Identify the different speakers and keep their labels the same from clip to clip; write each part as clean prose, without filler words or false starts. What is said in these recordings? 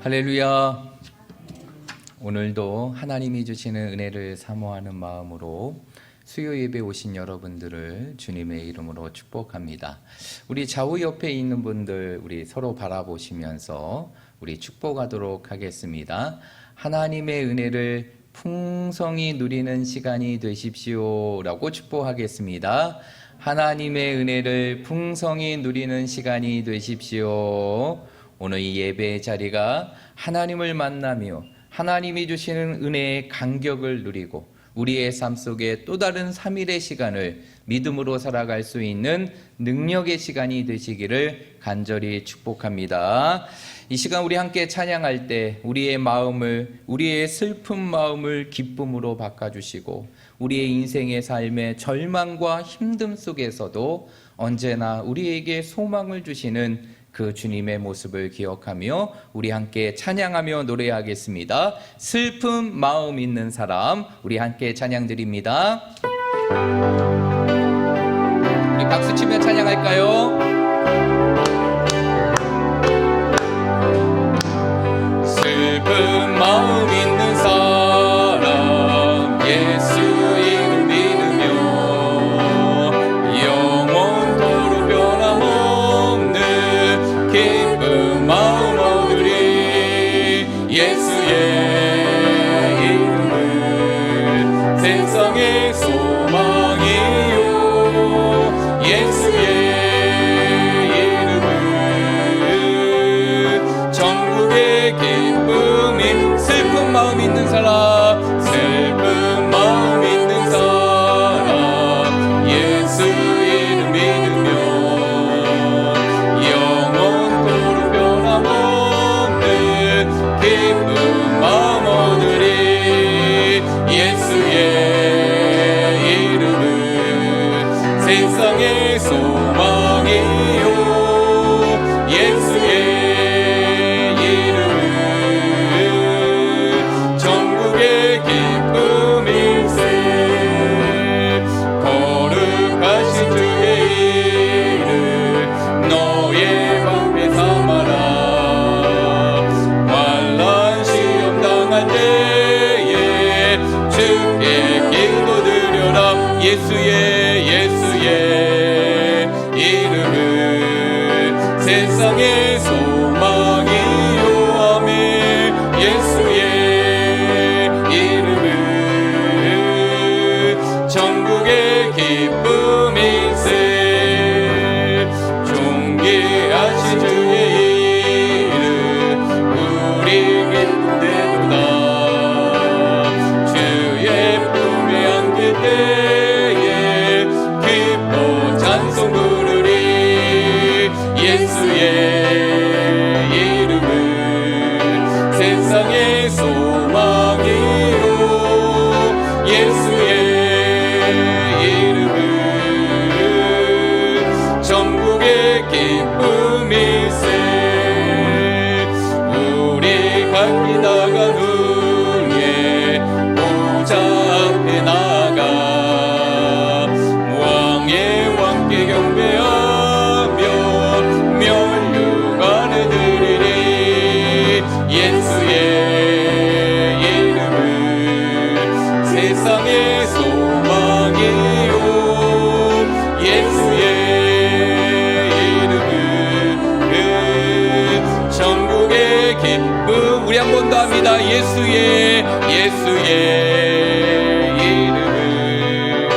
Speaker 1: 할렐루야. 오늘도 하나님이 주시는 은혜를 사모하는 마음으로 수요 예배 오신 여러분들을 주님의 이름으로 축복합니다. 우리 좌우 옆에 있는 분들 우리 서로 바라보시면서 우리 축복하도록 하겠습니다. 하나님의 은혜를 풍성히 누리는 시간이 되십시오 라고 축복하겠습니다. 하나님의 은혜를 풍성히 누리는 시간이 되십시오. 오늘 이 예배의 자리가 하나님을 만나며 하나님이 주시는 은혜의 간격을 누리고 우리의 삶 속에 또 다른 3일의 시간을 믿음으로 살아갈 수 있는 능력의 시간이 되시기를 간절히 축복합니다. 이 시간 우리 함께 찬양할 때 우리의 마음을, 우리의 슬픈 마음을 기쁨으로 바꿔주시고 우리의 인생의 삶의 절망과 힘듦 속에서도 언제나 우리에게 소망을 주시는 그 주님의 모습을 기억하며 우리 함께 찬양하며 노래하겠습니다. 슬픈 마음 있는 사람, 우리 함께 찬양 드립니다. 우리 박수 치며 찬양할까요? 슬픈 마음 있는 사람, 예수 이름 믿으며 영원토록 변함없는 기쁜 마음 얻으리. 예수의 이름은 세상의 소망이요. 예수의 이름은 전국의 기쁨이. 슬픈 마음 있는 사람, 슬픈 마음 있는 사람, 예수 이름 믿으며 영원토록 변함없는 기쁜 마음 얻으리. 예수의 이름은 세상의 소망이요. 예수의 이름은 전국의 기쁨일세. 거룩하신 주의 이름 너의 방패 삼아라. 환난 시험 당할 때에 주께 기도드려라. 예수의 이름은 세상의 소망이요. 아멘. 예수의 이름은 전국의 기쁨일세. 존귀하신 주의 이름 우리 기쁨되도다. 주의 품에 안길 때에 기뻐 찬송 부르리. 예수의 이름은 세상의 소망이요. 예수의 이름은 전국의 기쁨일세. 우리 갈길 나간 후에 보좌 앞에 나가 왕의 왕께 경배하며 면류관을 드리리. 예수의 이름은 세상의 소망이요. 예수의 이름은 전국의 기쁨. 우리 한 번 더 합니다. 예수의 이름은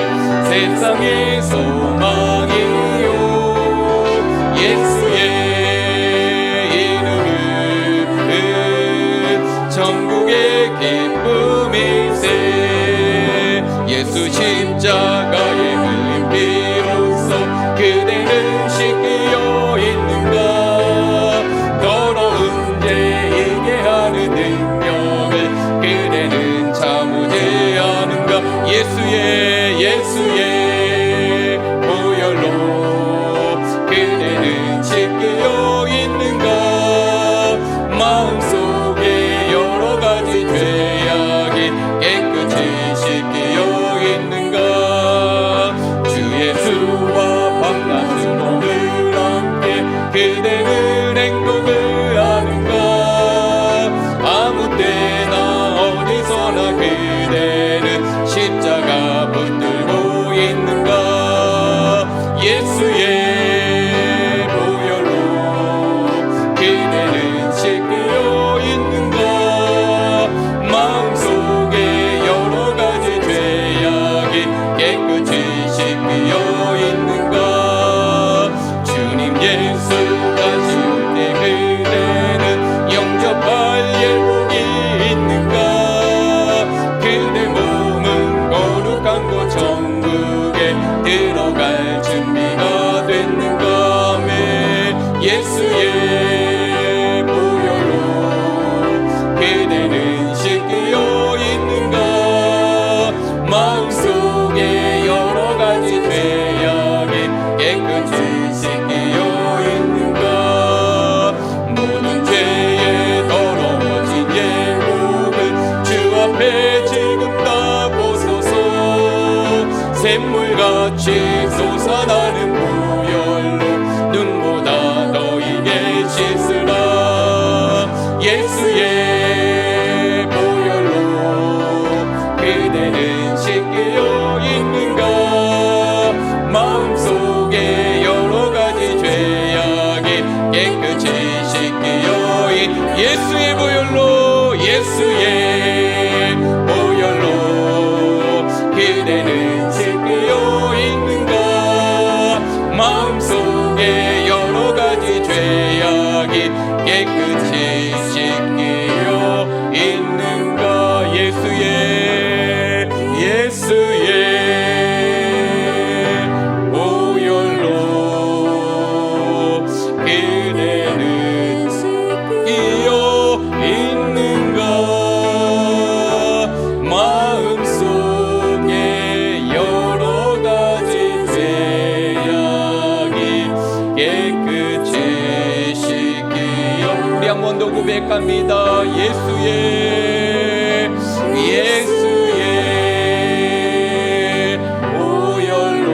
Speaker 1: 세상의 소망이요. 예수의 이름은 전국의 기쁨일세. 예수 십자가의 흘린 피로써 그대는 씻기어 있는가. 더러운 죄 이게 하는 능력을 예수의 보혈로 그대는 씻겨 있는가 마음속에 여러 가지 죄악이 깨끗이 씻겨 있는가 주님 예수 다시 올 때 그대는 영접할 예복이 있는가 그대 몸은 거룩한 곳 천국에 들어갈 준비가 됐는가 매 예수의 보혈로 그대는 씻겨 있는가 마음속에 여러 가지 죄악이 깨끗이 씻겨 있는가 모든 죄에 더러워진 예복을 주 앞에 지금 다 벗어서 샘물같이 솟아나는 보혈로 눈보다 너희게 씻으라 예수의 보혈로 그대는 씻겨 있는가 마음속에 여러 가지 죄악이 깨끗이 씻겨 예수의 보혈로 예수의 보혈로 그대는 씻겨 있는가 마음속에 여러 가지 죄악이 깨끗이 씻겨 있는가 예수의 보혈로 그대는 씻겨 있는가 마음속에 여러 가지 죄악이 깨끗이 씻겨 우리 한 번 더 고백합니다 예수의 보혈로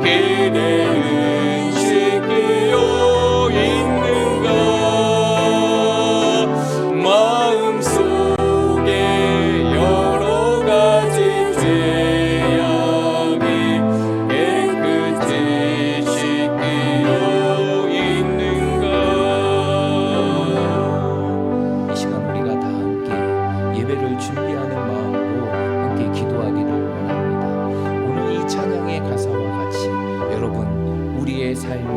Speaker 1: 그대는 씻겨 있는가 마음속에 여러 가지 죄악이 깨끗이 씻겨 있는가 이 시간 우리가 다 함께 예배를 준비하는 마음으로 함께 기도하기를 원합니다. 오늘 이 찬양의 가사와 같이 여러분 우리의 삶은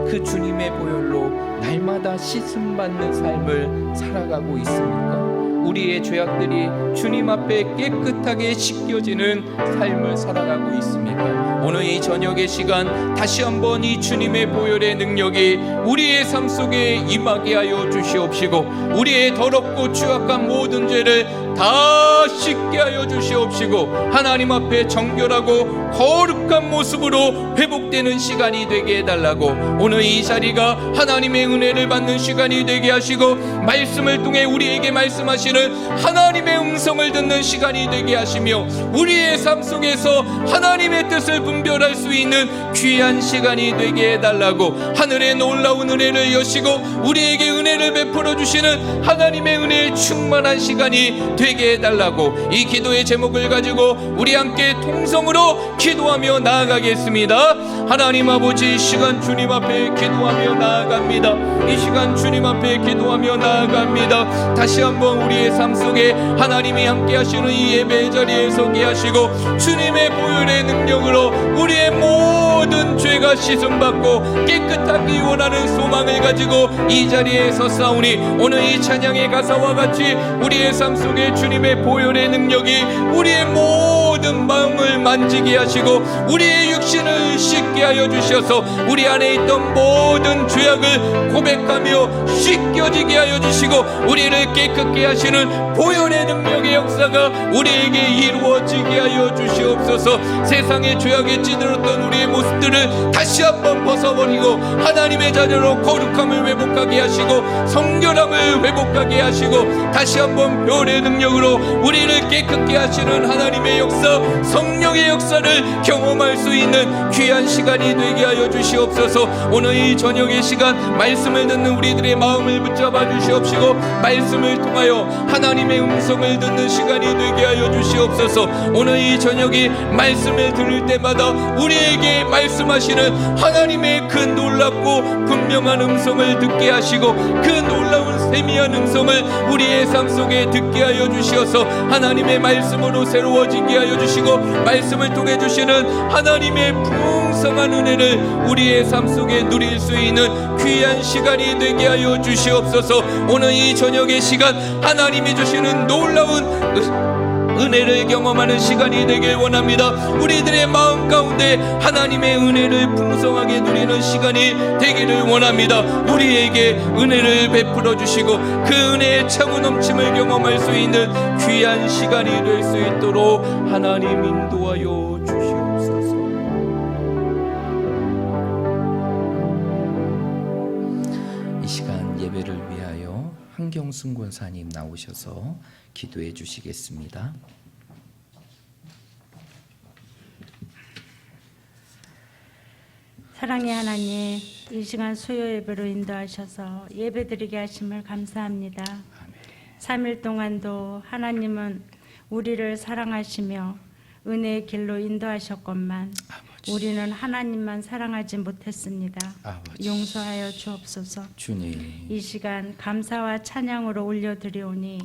Speaker 1: 그 주님의 보혈로 날마다 씻음받는 삶을 살아가고 있습니까? 우리의 죄악들이 주님 앞에 깨끗하게 씻겨지는 삶을 살아가고 있습니까? 오늘 이 저녁의 시간 다시 한번 이 주님의 보혈의 능력이 우리의 삶 속에 임하게 하여 주시옵시고 우리의 더럽고 추악한 모든 죄를 다 씻게 하여 주시옵시고 하나님 앞에 정결하고 거룩한 모습으로 회복되는 시간이 되게 해달라고 오늘 이 자리가 하나님의 은혜를 받는 시간이 되게 하시고 말씀을 통해 우리에게 말씀하시는 하나님의 음성을 듣는 시간이 되게 하시며 우리의 삶 속에서 하나님의 뜻을 분별할 수 있는 귀한 시간이 되게 해달라고 하늘의 놀라운 은혜를 여시고 우리에게 은혜를 베풀어 주시는 하나님의 은혜에 충만한 시간이 되게 해달라고 이 기도의 제목을 가지고 우리 함께 통성으로 기도하며 나아가겠습니다. 하나님 아버지 이 시간 주님 앞에 기도하며 나아갑니다. 이 시간 주님 앞에 기도하며 나아갑니다. 다시 한번 우리의 삶 속에 하나님이 함께 하시는 이 예배 자리에 서게 하시고 주님의 보혈의 능력으로 우리의 모든 죄가 씻음받고 깨끗하기 원하는 소망을 가지고 이 자리에 섰사오니 오늘 이 찬양의 가사와 같이 우리의 삶 속에 주님의 보혈의 능력이 우리의 모든 마음을 만지게 하시고 우리의 육신을 씻게 하여 주셔서 우리 안에 있던 모든 죄악을 고백하며 씻겨지게 하여 주시고 우리를 깨끗게 하시는 보혈의 능력의 역사가 우리에게 이루어지게 하여 주시옵소서. 세상의 죄악에 찌들었던 우리의 모습들 것들을 다시 한번 벗어버리고 하나님의 자녀로 거룩함을 회복하게 하시고 성결함을 회복하게 하시고 다시 한번 별의 능력으로 우리를 깨끗게 하시는 하나님의 역사, 성령의 역사를 경험할 수 있는 귀한 시간이 되게 하여 주시옵소서. 오늘 이 저녁의 시간 말씀을 듣는 우리들의 마음을 붙잡아 주시옵시고 말씀을 통하여 하나님의 음성을 듣는 시간이 되게 하여 주시옵소서. 오늘 이 저녁에 말씀을 들을 때마다 우리에게 말씀하시는 하나님의 그 놀랍고 분명한 음성을 듣게 하시고 그 놀라운 세미한 음성을 우리의 삶 속에 듣게 하여 주시어서 하나님의 말씀으로 새로워지게 하여 주시고 말씀을 통해 주시는 하나님의 풍성한 은혜를 우리의 삶 속에 누릴 수 있는 귀한 시간이 되게 하여 주시옵소서. 오늘 이 저녁의 시간 하나님이 주시는 놀라운 은혜를 경험하는 시간이 되길 원합니다. 우리들의 마음 가운데 하나님의 은혜를 풍성하게 누리는 시간이 되기를 원합니다. 우리에게 은혜를 베풀어 주시고 그 은혜의 차고 넘침을 경험할 수 있는 귀한 시간이 될 수 있도록 하나님 인도하여 주시옵소서. 이 시간 예배를 위하여 한경순 권사님 나오셔서 기도해 주시겠습니다.
Speaker 2: 사랑의 하나님, 이 시간 수요 예배로 인도하셔서 예배드리게 하심을 감사합니다. 3일 동안도 하나님은 우리를 사랑하시며 은혜의 길로 인도하셨건만 우리는 하나님만 사랑하지 못했습니다. 용서하여 주옵소서.
Speaker 1: 주님,
Speaker 2: 이 시간 감사와 찬양으로 올려드리오니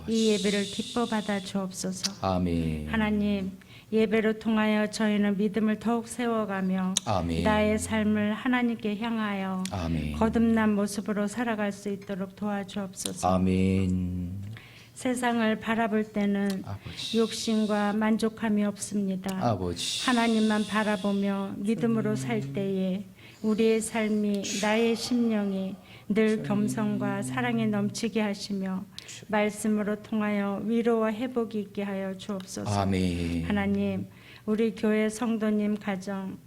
Speaker 2: 이 예배를 기뻐 받아 주옵소서.
Speaker 1: 아멘.
Speaker 2: 하나님, 예배를 통하여 저희는 믿음을 더욱 세워가며
Speaker 1: 아멘.
Speaker 2: 나의 삶을 하나님께 향하여
Speaker 1: 아멘.
Speaker 2: 거듭난 모습으로 살아갈 수 있도록 도와주옵소서.
Speaker 1: 아멘.
Speaker 2: 세상을 바라볼 때는
Speaker 1: 아버지.
Speaker 2: 욕심과 만족함이 없습니다.
Speaker 1: 아버지.
Speaker 2: 하나님만 바라보며 믿음으로 살 때에 우리의 삶이, 나의 심령이 늘 겸손과 사랑에 넘치게 하시며 말씀으로 통하여 위로와 회복이 있게 하여 주옵소서.
Speaker 1: 아멘.
Speaker 2: 하나님, 우리 교회 성도님 가정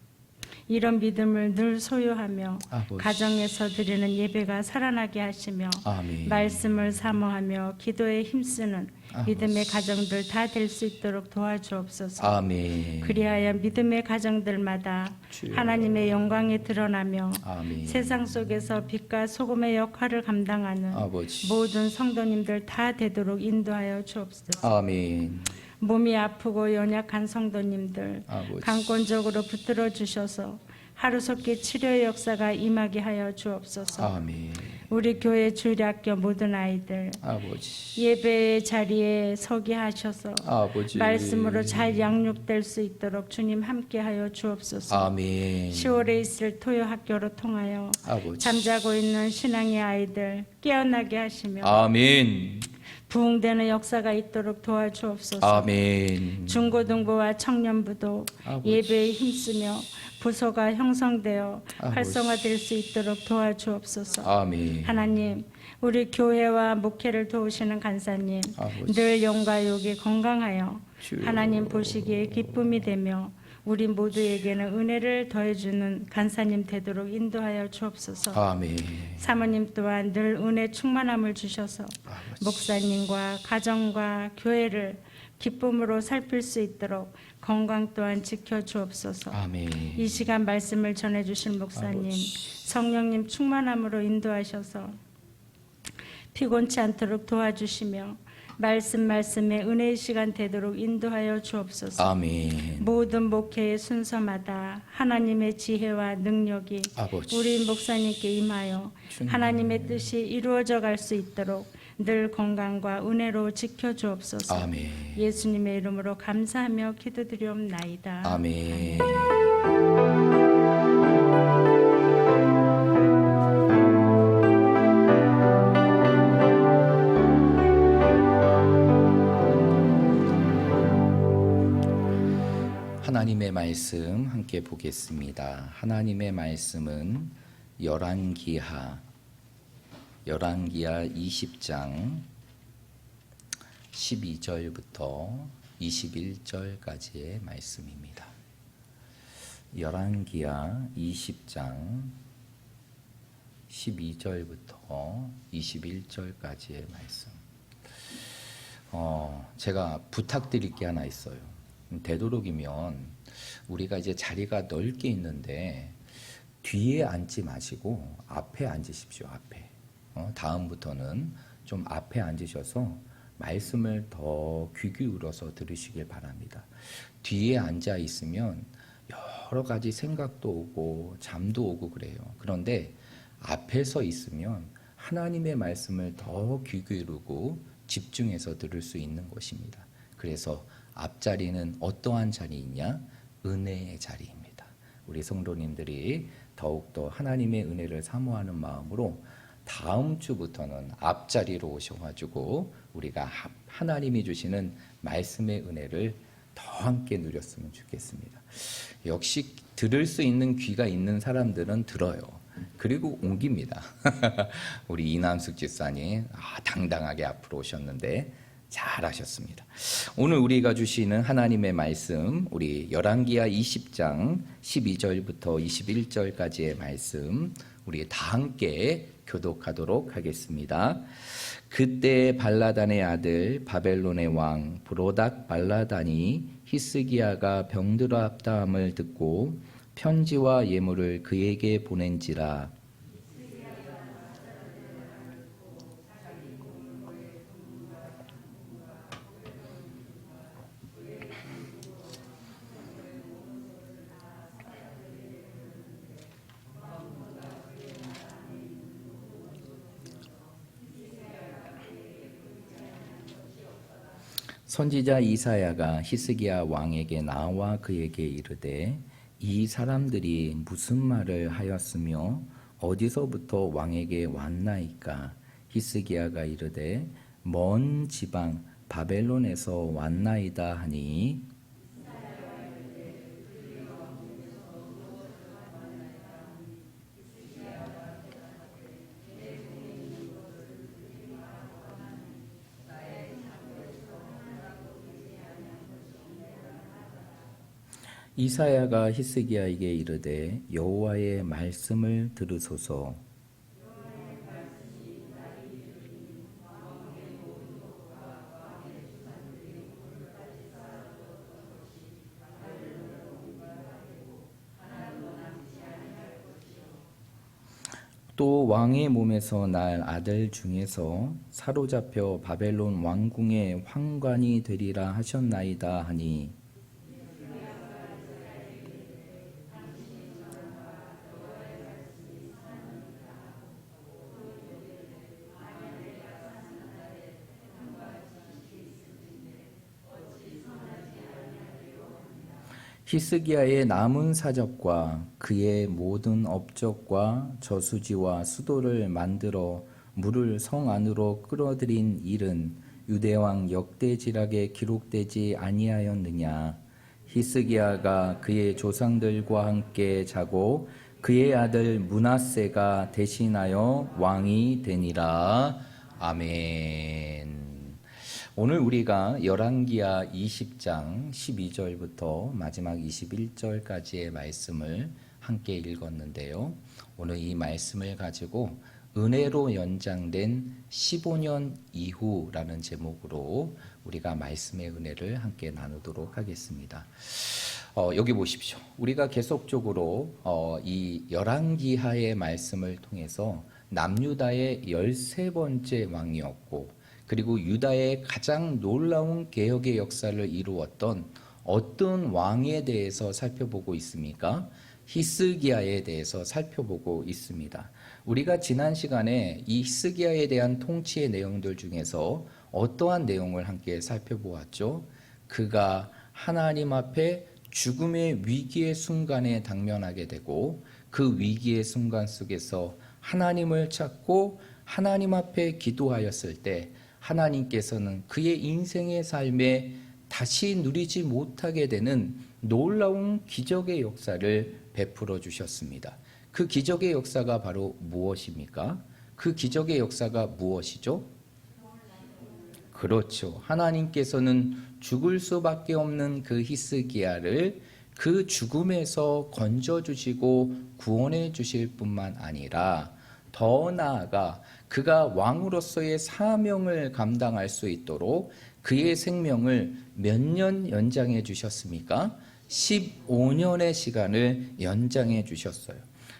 Speaker 2: 이런 믿음을 늘 소유하며
Speaker 1: 아버지.
Speaker 2: 가정에서 드리는 예배가 살아나게 하시며
Speaker 1: 아멘.
Speaker 2: 말씀을 사모하며 기도에 힘쓰는
Speaker 1: 아버지.
Speaker 2: 믿음의 가정들 다 될 수 있도록 도와주옵소서.
Speaker 1: 아멘.
Speaker 2: 그리하여 믿음의 가정들마다
Speaker 1: 주여.
Speaker 2: 하나님의 영광이 드러나며
Speaker 1: 아멘.
Speaker 2: 세상 속에서 빛과 소금의 역할을 감당하는
Speaker 1: 아버지.
Speaker 2: 모든 성도님들 다 되도록 인도하여 주옵소서.
Speaker 1: 아멘.
Speaker 2: 몸이 아프고 연약한 성도님들
Speaker 1: 아버지.
Speaker 2: 강권적으로 붙들어 주셔서 하루속히 치료의 역사가 임하게 하여 주옵소서.
Speaker 1: 아멘.
Speaker 2: 우리 교회 주일학교 모든 아이들
Speaker 1: 아버지.
Speaker 2: 예배의 자리에 서게 하셔서
Speaker 1: 아버지.
Speaker 2: 말씀으로 잘 양육될 수 있도록 주님 함께하여 주옵소서.
Speaker 1: 아멘.
Speaker 2: 10월에 있을 토요 학교로 통하여
Speaker 1: 아버지.
Speaker 2: 잠자고 있는 신앙의 아이들 깨어나게 하시며
Speaker 1: 아멘.
Speaker 2: 부흥되는 역사가 있도록 도와주옵소서.
Speaker 1: 아멘.
Speaker 2: 중고등부와 청년부도
Speaker 1: 아버지.
Speaker 2: 예배에 힘쓰며 부서가 형성되어
Speaker 1: 아버지.
Speaker 2: 활성화될 수 있도록 도와주옵소서.
Speaker 1: 아멘.
Speaker 2: 하나님, 우리 교회와 목회를 도우시는 간사님
Speaker 1: 아버지.
Speaker 2: 늘 영과 욕이 건강하여
Speaker 1: 주여.
Speaker 2: 하나님 보시기에 기쁨이 되며 우리 모두에게는 은혜를 더해주는 간사님 되도록 인도하여 주옵소서.
Speaker 1: 아멘.
Speaker 2: 사모님 또한 늘 은혜 충만함을 주셔서
Speaker 1: 아버지.
Speaker 2: 목사님과 가정과 교회를 기쁨으로 살필 수 있도록 건강 또한 지켜 주옵소서.
Speaker 1: 아멘.
Speaker 2: 이 시간 말씀을 전해 주실 목사님
Speaker 1: 아버지.
Speaker 2: 성령님 충만함으로 인도하셔서 피곤치 않도록 도와주시며 말씀에 은혜의 시간 되도록 인도하여 주옵소서.
Speaker 1: 아멘.
Speaker 2: 모든 목회의 순서마다 하나님의 지혜와 능력이
Speaker 1: 아버지.
Speaker 2: 우리 목사님께 임하여
Speaker 1: 주님.
Speaker 2: 하나님의 뜻이 이루어져 갈 수 있도록 늘 건강과 은혜로 지켜 주옵소서.
Speaker 1: 아멘.
Speaker 2: 예수님의 이름으로 감사하며 기도드리옵나이다.
Speaker 1: 아멘. 하나님의 말씀 함께 보겠습니다. 하나님의 말씀은 열왕기하 20장 12절부터 21절까지의 말씀입니다. 열왕기하 20장 12절부터 21절까지의 말씀. 제가 부탁드릴 게 하나 있어요. 되도록이면 우리가 이제 자리가 넓게 있는데 뒤에 앉지 마시고 앞에 앉으십시오. 앞에. 다음부터는 좀 앞에 앉으셔서 말씀을 더 귀 기울여서 들으시길 바랍니다. 뒤에 앉아 있으면 여러 가지 생각도 오고 잠도 오고 그래요. 그런데 앞에 서 있으면 하나님의 말씀을 더 귀 기울이고 집중해서 들을 수 있는 것입니다. 그래서 앞자리는 어떠한 자리이냐? 은혜의 자리입니다. 우리 성도님들이 더욱더 하나님의 은혜를 사모하는 마음으로 다음 주부터는 앞자리로 오셔가지고 우리가 하나님이 주시는 말씀의 은혜를 더 함께 누렸으면 좋겠습니다. 역시 들을 수 있는 귀가 있는 사람들은 들어요. 그리고 옮깁니다. 우리 이남숙 집사님 당당하게 앞으로 오셨는데 잘하셨습니다. 오늘 우리가 주시는 하나님의 말씀, 우리 열왕기하 20장 12절부터 21절까지의 말씀, 우리 다 함께 교독하도록 하겠습니다. 그때 발라단의 아들 바벨론의 왕 브로닥 발라단이 히스기야가 병들었다함을 듣고 편지와 예물을 그에게 보낸지라. 선지자 이사야가 히스기야 왕에게 나와 그에게 이르되 이 사람들이 무슨 말을 하였으며 어디서부터 왕에게 왔나이까? 히스기야가 이르되 먼 지방 바벨론에서 왔나이다 하니 이사야가 히스기야에게 이르되 여호와의 말씀을 들으소서. 또 왕의 몸에서 날 아들 중에서 사로잡혀 바벨론 왕궁의 환관이 되리라 하셨나이다 하니 히스기야의 남은 사적과 그의 모든 업적과 저수지와 수도를 만들어 물을 성 안으로 끌어들인 일은 유대왕 역대지락에 기록되지 아니하였느냐. 히스기야가 그의 조상들과 함께 자고 그의 아들 므낫세가 대신하여 왕이 되니라. 아멘. 오늘 우리가 열왕기하 20장 12절부터 마지막 21절까지의 말씀을 함께 읽었는데요. 오늘 이 말씀을 가지고 은혜로 연장된 15년 이후라는 제목으로 우리가 말씀의 은혜를 함께 나누도록 하겠습니다. 여기 보십시오. 우리가 계속적으로 이 열왕기하의 말씀을 통해서 남유다의 13번째 왕이었고 그리고 유다의 가장 놀라운 개혁의 역사를 이루었던 어떤 왕에 대해서 살펴보고 있습니까? 히스기야에 대해서 살펴보고 있습니다. 우리가 지난 시간에 이 히스기야에 대한 통치의 내용들 중에서 어떠한 내용을 함께 살펴보았죠? 그가 하나님 앞에 죽음의 위기의 순간에 당면하게 되고 그 위기의 순간 속에서 하나님을 찾고 하나님 앞에 기도하였을 때 하나님께서는 그의 인생의 삶에 다시 누리지 못하게 되는 놀라운 기적의 역사를 베풀어 주셨습니다. 그 기적의 역사가 바로 무엇입니까? 그 기적의 역사가 무엇이죠? 그렇죠. 하나님께서는 죽을 수밖에 없는 그 히스기야를 그 죽음에서 건져주시고 구원해 주실 뿐만 아니라 더 나아가 그가 왕으로서의 사명을 감당할 수 있도록 그의 생명을 몇 년 연장해 주셨습니까? 15년의 시간을 연장해 주셨어요.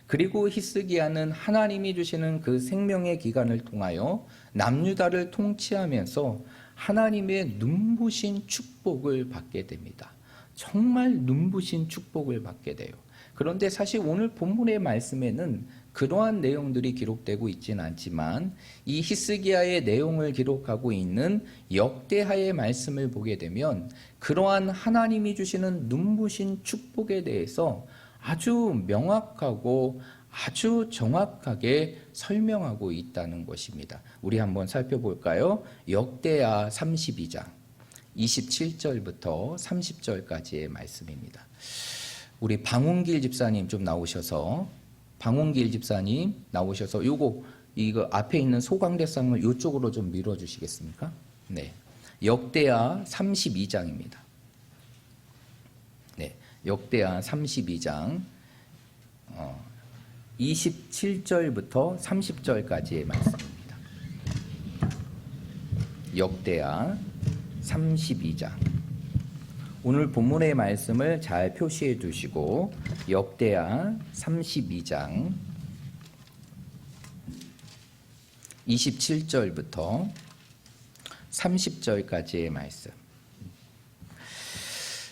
Speaker 1: 그리고 히스기야는 하나님이 주시는 그 생명의 기간을 통하여 남유다를 통치하면서 하나님의 눈부신 축복을 받게 됩니다. 정말 눈부신 축복을 받게 돼요. 그런데 사실 오늘 본문의 말씀에는 그러한 내용들이 기록되고 있지는 않지만 이 히스기야의 내용을 기록하고 있는 역대하의 말씀을 보게 되면 그러한 하나님이 주시는 눈부신 축복에 대해서 아주 명확하고 아주 정확하게 설명하고 있다는 것입니다. 우리 한번 살펴볼까요? 역대하 32장 27절부터 30절까지의 말씀입니다. 우리 방운길 집사님 좀 나오셔서 이거 앞에 있는 소강대상을 이쪽으로 좀 밀어주시겠습니까? 네, 역대하 32장입니다. 네, 역대하 32장 27절부터 30절까지의 말씀입니다. 역대하 32장. 오늘 본문의 말씀을 잘 표시해 두시고 역대하 32장 27절부터 30절까지의 말씀.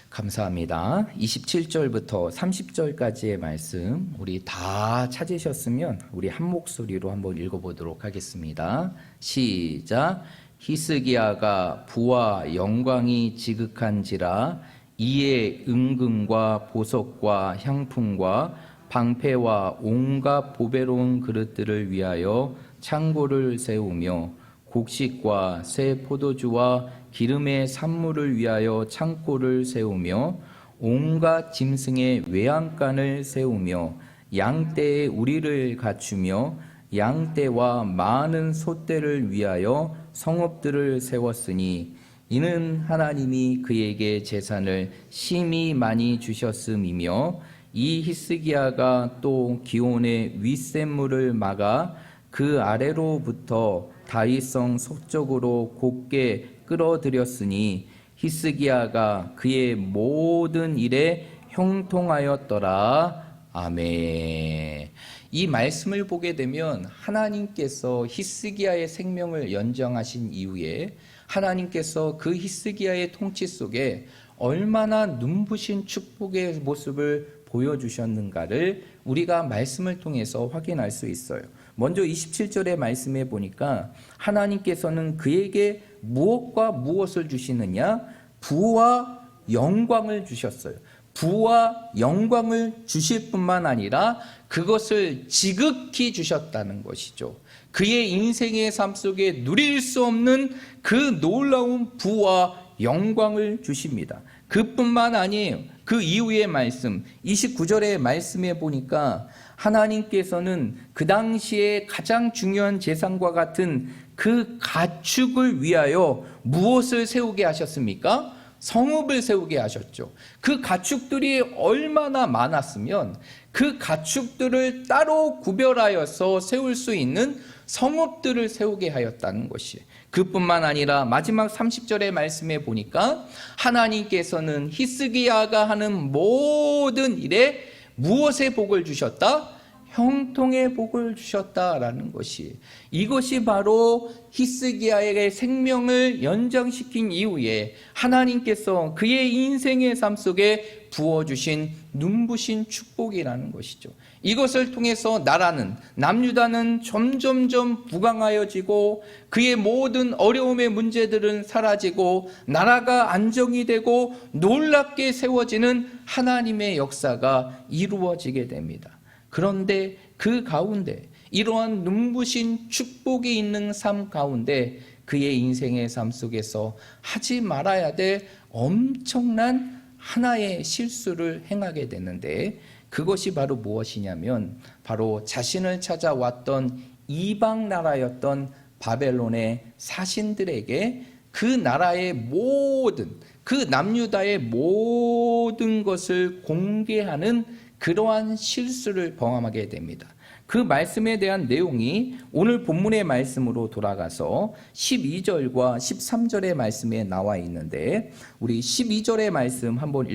Speaker 1: 감사합니다. 27절부터 30절까지의 말씀 우리 다 찾으셨으면 우리 한 목소리로 한번 읽어보도록 하겠습니다. 시작. 히스기야가 부와 영광이 지극한지라 이에 은금과 보석과 향품과 방패와 온갖 보배로운 그릇들을 위하여 창고를 세우며 곡식과 새 포도주와 기름의 산물을 위하여 창고를 세우며 온갖 짐승의 외양간을 세우며 양떼의 우리를 갖추며 양떼와 많은 소떼를 위하여 성읍들을 세웠으니 이는 하나님이 그에게 재산을 심히 많이 주셨음이며 이 히스기야가 또 기온의 윗샘물을 막아 그 아래로부터 다윗성 서쪽으로 곧게 끌어들였으니 히스기야가 그의 모든 일에 형통하였더라. 아멘. 이 말씀을 보게 되면 하나님께서 히스기야의 생명을 연장하신 이후에 하나님께서 그 히스기야의 통치 속에 얼마나 눈부신 축복의 모습을 보여주셨는가를 우리가 말씀을 통해서 확인할 수 있어요. 먼저 27절의 말씀에 보니까 하나님께서는 그에게 무엇과 무엇을 주시느냐? 부와 영광을 주셨어요. 부와 영광을 주실 뿐만 아니라 그것을 지극히 주셨다는 것이죠. 그의 인생의 삶 속에 누릴 수 없는 그 놀라운 부와 영광을 주십니다. 그뿐만 아니에요. 그 이후의 말씀 29절의 말씀에 보니까 하나님께서는 그 당시에 가장 중요한 제사과 같은 그 가축을 위하여 무엇을 세우게 하셨습니까? 성읍을 세우게 하셨죠. 그 가축들이 얼마나 많았으면 그 가축들을 따로 구별하여서 세울 수 있는 성읍들을 세우게 하였다는 것이. 그뿐만 아니라 마지막 30절의 말씀에 보니까 하나님께서는 히스기야가 하는 모든 일에 무엇의 복을 주셨다? 형통의 복을 주셨다라는 것이. 이것이 바로 히스기야의 생명을 연장시킨 이후에 하나님께서 그의 인생의 삶 속에 부어주신 눈부신 축복이라는 것이죠. 이것을 통해서 나라는, 남유다는 점점점 부강하여지고 그의 모든 어려움의 문제들은 사라지고 나라가 안정이 되고 놀랍게 세워지는 하나님의 역사가 이루어지게 됩니다. 그런데 그 가운데 이러한 눈부신 축복이 있는 삶 가운데 그의 인생의 삶 속에서 하지 말아야 될 엄청난 하나의 실수를 행하게 되는데 그것이 바로 무엇이냐면 바로 자신을 찾아왔던 이방 나라였던 바벨론의 사신들에게 그 나라의 모든 그 남유다의 모든 것을 공개하는 그러한 실수를 범하게 됩니다. 그 말씀에 대한 내용이 오늘 본문의 말씀으로 돌아가서 12절과 13절의 말씀에 나와 있는데, 우리 12절의 말씀 한번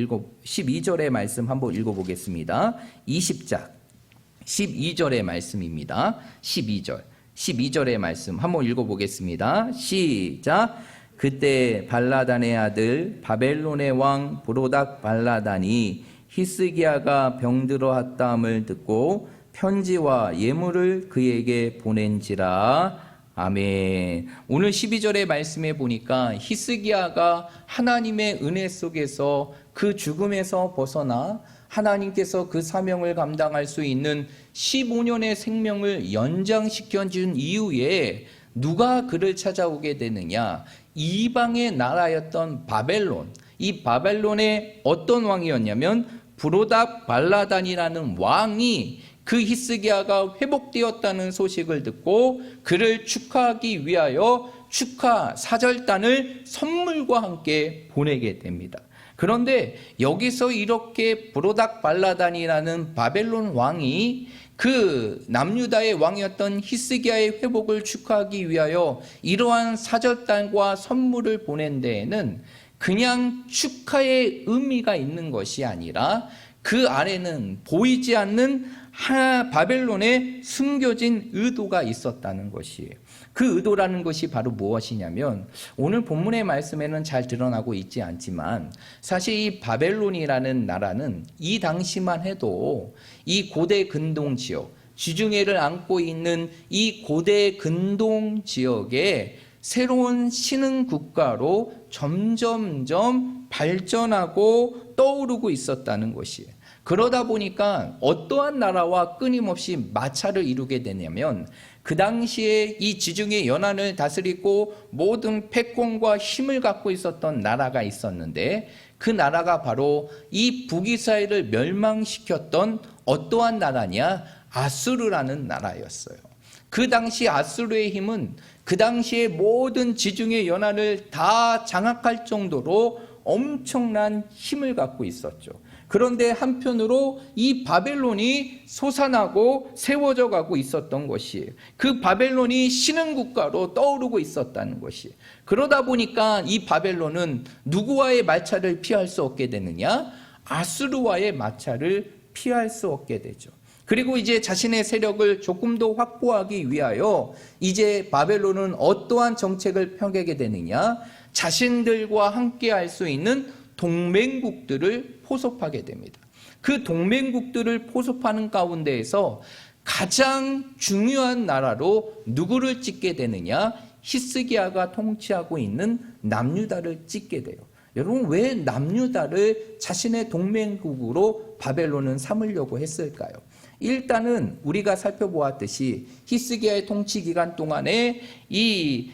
Speaker 1: 읽어보겠습니다. 20장 12절의 말씀입니다. 12절의 말씀 한번 읽어보겠습니다. 시작. 그때 발라단의 아들 바벨론의 왕 브로닥 발라단이 히스기야가 병들어 왔다함을 듣고 편지와 예물을 그에게 보낸지라. 아멘. 오늘 12절의 말씀에 보니까 히스기야가 하나님의 은혜 속에서 그 죽음에서 벗어나 하나님께서 그 사명을 감당할 수 있는 15년의 생명을 연장시켜 준 이후에 누가 그를 찾아오게 되느냐? 이방의 나라였던 바벨론. 이 바벨론의 어떤 왕이었냐면 브로닥 발라단이라는 왕이 그 히스기야가 회복되었다는 소식을 듣고 그를 축하하기 위하여 축하 사절단을 선물과 함께 보내게 됩니다. 그런데 여기서 이렇게 브로닥 발라단이라는 바벨론 왕이 그 남유다의 왕이었던 히스기야의 회복을 축하하기 위하여 이러한 사절단과 선물을 보낸 데에는 그냥 축하의 의미가 있는 것이 아니라 그 안에는 보이지 않는 바벨론의 숨겨진 의도가 있었다는 것이에요. 그 의도라는 것이 바로 무엇이냐면, 오늘 본문의 말씀에는 잘 드러나고 있지 않지만 사실 이 바벨론이라는 나라는 이 당시만 해도 이 고대 근동 지역, 지중해를 안고 있는 이 고대 근동 지역에 새로운 신흥 국가로 점점점 발전하고 떠오르고 있었다는 것이에요. 그러다 보니까 어떠한 나라와 끊임없이 마찰을 이루게 되냐면, 그 당시에 이 지중해 연안을 다스리고 모든 패권과 힘을 갖고 있었던 나라가 있었는데, 그 나라가 바로 이 북이스라엘을 멸망시켰던 어떠한 나라냐? 아수르라는 나라였어요. 그 당시 아수르의 힘은 그 당시에 모든 지중해 연안을 다 장악할 정도로 엄청난 힘을 갖고 있었죠. 그런데 한편으로 이 바벨론이 솟아나고 세워져 가고 있었던 것이에요. 그 바벨론이 신흥 국가로 떠오르고 있었다는 것이에요. 그러다 보니까 이 바벨론은 누구와의 마찰을 피할 수 없게 되느냐? 아수르와의 마찰을 피할 수 없게 되죠. 그리고 이제 자신의 세력을 조금 더 확보하기 위하여 이제 바벨론은 어떠한 정책을 펴게 되느냐? 자신들과 함께 할 수 있는 동맹국들을 포섭하게 됩니다. 그 동맹국들을 포섭하는 가운데에서 가장 중요한 나라로 누구를 찍게 되느냐? 히스기야가 통치하고 있는 남유다를 찍게 돼요. 여러분, 왜 남유다를 자신의 동맹국으로 바벨론은 삼으려고 했을까요? 일단은 우리가 살펴보았듯이 히스기야의 통치 기간 동안에 이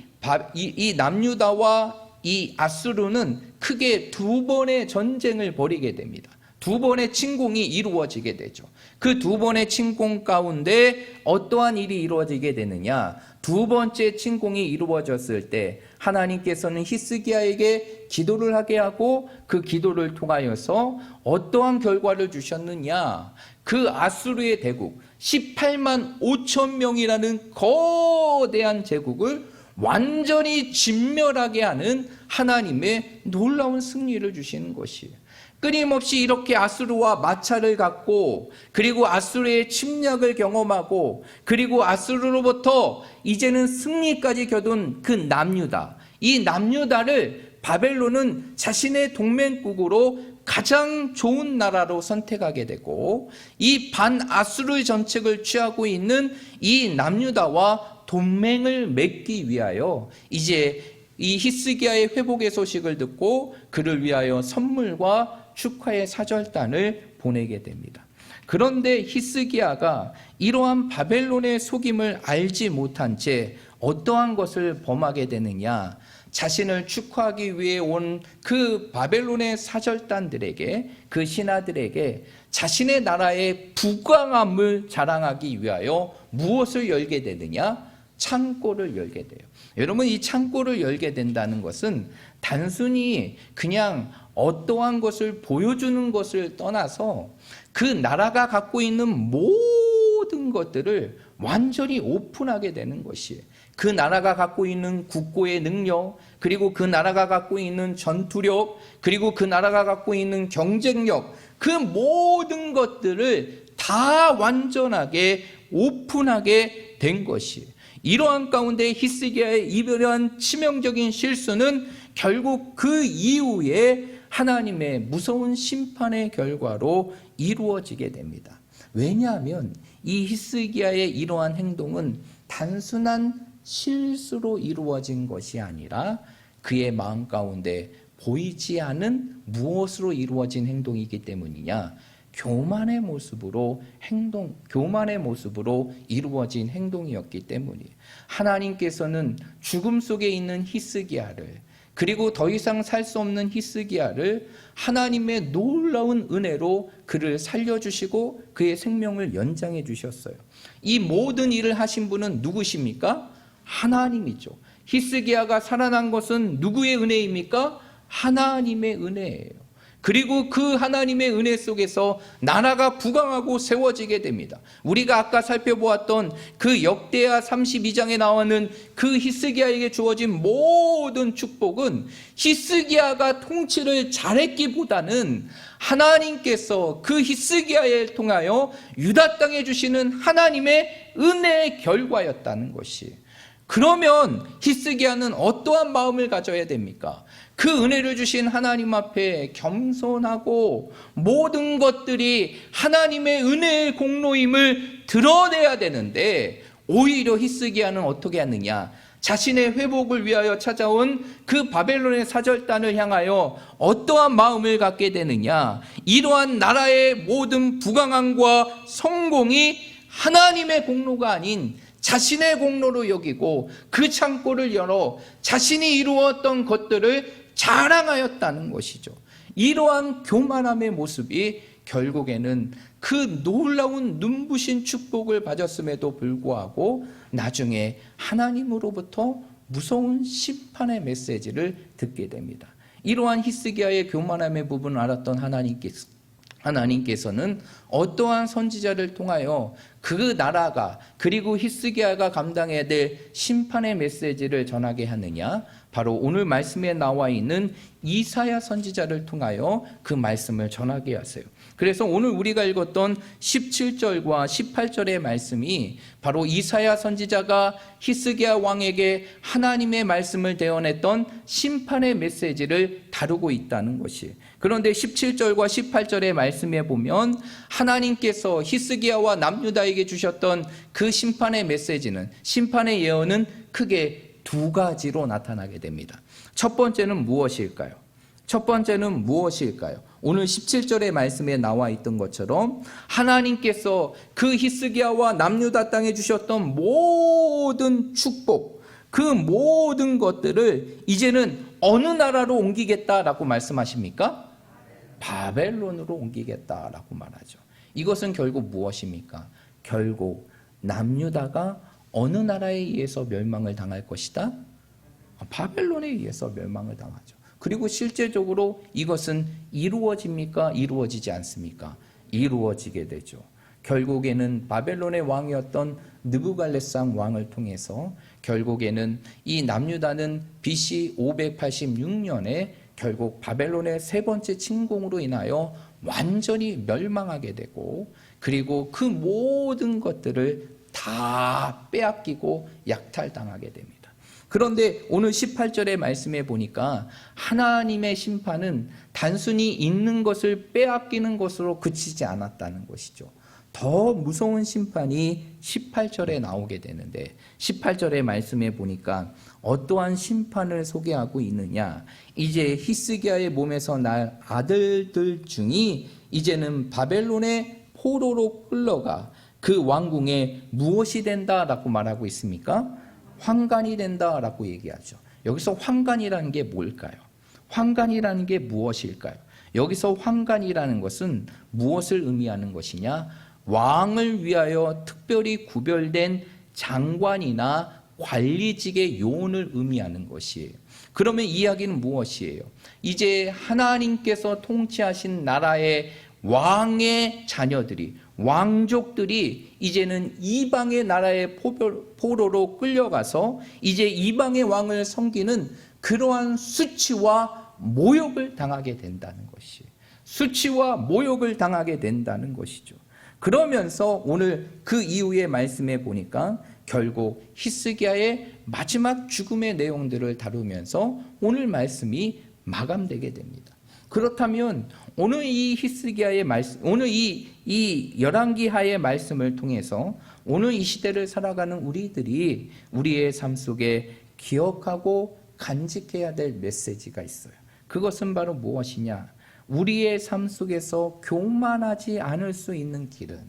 Speaker 1: 남유다와 이 아수르는 크게 두 번의 전쟁을 벌이게 됩니다. 두 번의 침공이 이루어지게 되죠. 그 두 번의 침공 가운데 어떠한 일이 이루어지게 되느냐? 두 번째 침공이 이루어졌을 때 하나님께서는 히스기야에게 기도를 하게 하고 그 기도를 통하여서 어떠한 결과를 주셨느냐? 그 아수르의 대국 18만 5천 명이라는 거대한 제국을 완전히 진멸하게 하는 하나님의 놀라운 승리를 주시는 것이에요. 끊임없이 이렇게 아수르와 마찰을 갖고, 그리고 아수르의 침략을 경험하고, 그리고 아수르로부터 이제는 승리까지 거둔 그 남유다, 이 남유다를 바벨론은 자신의 동맹국으로 가장 좋은 나라로 선택하게 되고, 이 반아수르 정책을 취하고 있는 이 남유다와 동맹을 맺기 위하여 이제 이 히스기야의 회복의 소식을 듣고 그를 위하여 선물과 축하의 사절단을 보내게 됩니다. 그런데 히스기야가 이러한 바벨론의 속임을 알지 못한 채 어떠한 것을 범하게 되느냐? 자신을 축하하기 위해 온 그 바벨론의 사절단들에게, 그 신하들에게 자신의 나라의 부강함을 자랑하기 위하여 무엇을 열게 되느냐? 창고를 열게 돼요. 여러분, 이 창고를 열게 된다는 것은 단순히 그냥 어떠한 것을 보여주는 것을 떠나서 그 나라가 갖고 있는 모든 것들을 완전히 오픈하게 되는 것이에요. 그 나라가 갖고 있는 국고의 능력, 그리고 그 나라가 갖고 있는 전투력, 그리고 그 나라가 갖고 있는 경쟁력, 그 모든 것들을 다 완전하게 오픈하게 된 것이에요. 이러한 가운데 히스기야의 이러한 치명적인 실수는 결국 그 이후에 하나님의 무서운 심판의 결과로 이루어지게 됩니다. 왜냐하면 이 히스기야의 이러한 행동은 단순한 실수로 이루어진 것이 아니라 그의 마음 가운데 보이지 않은 무엇으로 이루어진 행동이기 때문이냐? 교만의 모습으로 이루어진 행동이었기 때문이에요. 하나님께서는 죽음 속에 있는 히스기야를, 그리고 더 이상 살 수 없는 히스기야를 하나님의 놀라운 은혜로 그를 살려주시고 그의 생명을 연장해 주셨어요. 이 모든 일을 하신 분은 누구십니까? 하나님이죠. 히스기야가 살아난 것은 누구의 은혜입니까? 하나님의 은혜예요. 그리고 그 하나님의 은혜 속에서 나라가 부강하고 세워지게 됩니다. 우리가 아까 살펴보았던 그 역대하 32장에 나오는 그 히스기야에게 주어진 모든 축복은 히스기야가 통치를 잘했기보다는 하나님께서 그 히스기야를 통하여 유다 땅에 주시는 하나님의 은혜의 결과였다는 것이. 그러면 히스기야는 어떠한 마음을 가져야 됩니까? 그 은혜를 주신 하나님 앞에 겸손하고 모든 것들이 하나님의 은혜의 공로임을 드러내야 되는데, 오히려 히스기야는 어떻게 하느냐? 자신의 회복을 위하여 찾아온 그 바벨론의 사절단을 향하여 어떠한 마음을 갖게 되느냐? 이러한 나라의 모든 부강함과 성공이 하나님의 공로가 아닌 자신의 공로로 여기고 그 창고를 열어 자신이 이루었던 것들을 자랑하였다는 것이죠. 이러한 교만함의 모습이 결국에는 그 놀라운 눈부신 축복을 받았음에도 불구하고 나중에 하나님으로부터 무서운 심판의 메시지를 듣게 됩니다. 이러한 히스기야의 교만함의 부분을 알았던 하나님께서는 어떠한 선지자를 통하여 그 나라가, 그리고 히스기야가 감당해야 될 심판의 메시지를 전하게 하느냐? 바로 오늘 말씀에 나와 있는 이사야 선지자를 통하여 그 말씀을 전하게 하세요. 그래서 오늘 우리가 읽었던 17절과 18절의 말씀이 바로 이사야 선지자가 히스기야 왕에게 하나님의 말씀을 대언했던 심판의 메시지를 다루고 있다는 것이. 그런데 17절과 18절의 말씀에 보면 하나님께서 히스기야와 남유다에게 주셨던 그 심판의 메시지는, 심판의 예언은 크게 두 가지로 나타나게 됩니다. 첫 번째는 무엇일까요? 오늘 17절의 말씀에 나와 있던 것처럼 하나님께서 그 히스기야와 남유다 땅에 주셨던 모든 축복, 그 모든 것들을 이제는 어느 나라로 옮기겠다라고 말씀하십니까? 바벨론으로 옮기겠다라고 말하죠. 이것은 결국 무엇입니까? 결국 남유다가 어느 나라에 의해서 멸망을 당할 것이다? 바벨론에 의해서 멸망을 당하죠. 그리고 실제적으로 이것은 이루어집니까? 이루어지지 않습니까? 이루어지게 되죠. 결국에는 바벨론의 왕이었던 느부갈네살 왕을 통해서 결국에는 이 남유다는 BC 586년에 결국 바벨론의 세 번째 침공으로 인하여 완전히 멸망하게 되고, 그리고 그 모든 것들을 다 빼앗기고 약탈당하게 됩니다. 그런데 오늘 18절의 말씀에 보니까 하나님의 심판은 단순히 있는 것을 빼앗기는 것으로 그치지 않았다는 것이죠. 더 무서운 심판이 18절에 나오게 되는데, 18절의 말씀에 보니까 어떠한 심판을 소개하고 있느냐? 이제 히스기야의 몸에서 날 아들들 중이 이제는 바벨론의 포로로 끌려가 그 왕궁에 무엇이 된다라고 말하고 있습니까? 환관이 된다라고 얘기하죠. 여기서 환관이라는 게 뭘까요? 환관이라는 게 무엇일까요? 여기서 환관이라는 것은 무엇을 의미하는 것이냐? 왕을 위하여 특별히 구별된 장관이나 관리직의 요원을 의미하는 것이에요. 그러면 이 이야기는 무엇이에요? 이제 하나님께서 통치하신 나라의 왕의 자녀들이, 왕족들이 이제는 이방의 나라의 포로로 끌려가서 이제 이방의 왕을 섬기는 그러한 수치와 모욕을 당하게 된다는 것이에요. 수치와 모욕을 당하게 된다는 것이죠. 그러면서 오늘 그 이후의 말씀에 보니까 결국 히스기야의 마지막 죽음의 내용들을 다루면서 오늘 말씀이 마감되게 됩니다. 그렇다면 오늘 이 히스기야의 말씀, 오늘 이 열왕기하의 말씀을 통해서 오늘 이 시대를 살아가는 우리들이 우리의 삶 속에 기억하고 간직해야 될 메시지가 있어요. 그것은 바로 무엇이냐? 우리의 삶 속에서 교만하지 않을 수 있는 길은,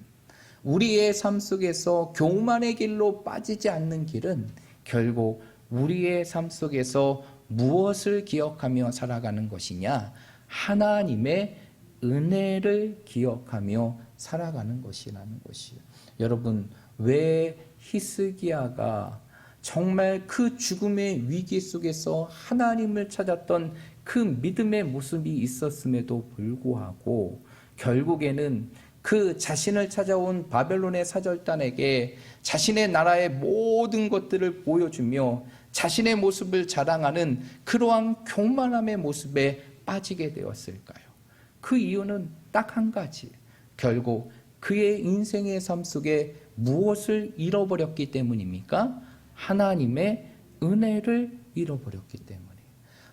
Speaker 1: 우리의 삶 속에서 교만의 길로 빠지지 않는 길은 결국 우리의 삶 속에서 무엇을 기억하며 살아가는 것이냐? 하나님의 은혜를 기억하며 살아가는 것이라는 것이에요. 여러분, 왜 히스기야가 정말 그 죽음의 위기 속에서 하나님을 찾았던 그 믿음의 모습이 있었음에도 불구하고 결국에는 그 자신을 찾아온 바벨론의 사절단에게 자신의 나라의 모든 것들을 보여주며 자신의 모습을 자랑하는 그러한 교만함의 모습에 빠지게 되었을까요? 그 이유는 딱 한 가지. 결국 그의 인생의 삶 속에 무엇을 잃어버렸기 때문입니까? 하나님의 은혜를 잃어버렸기 때문에.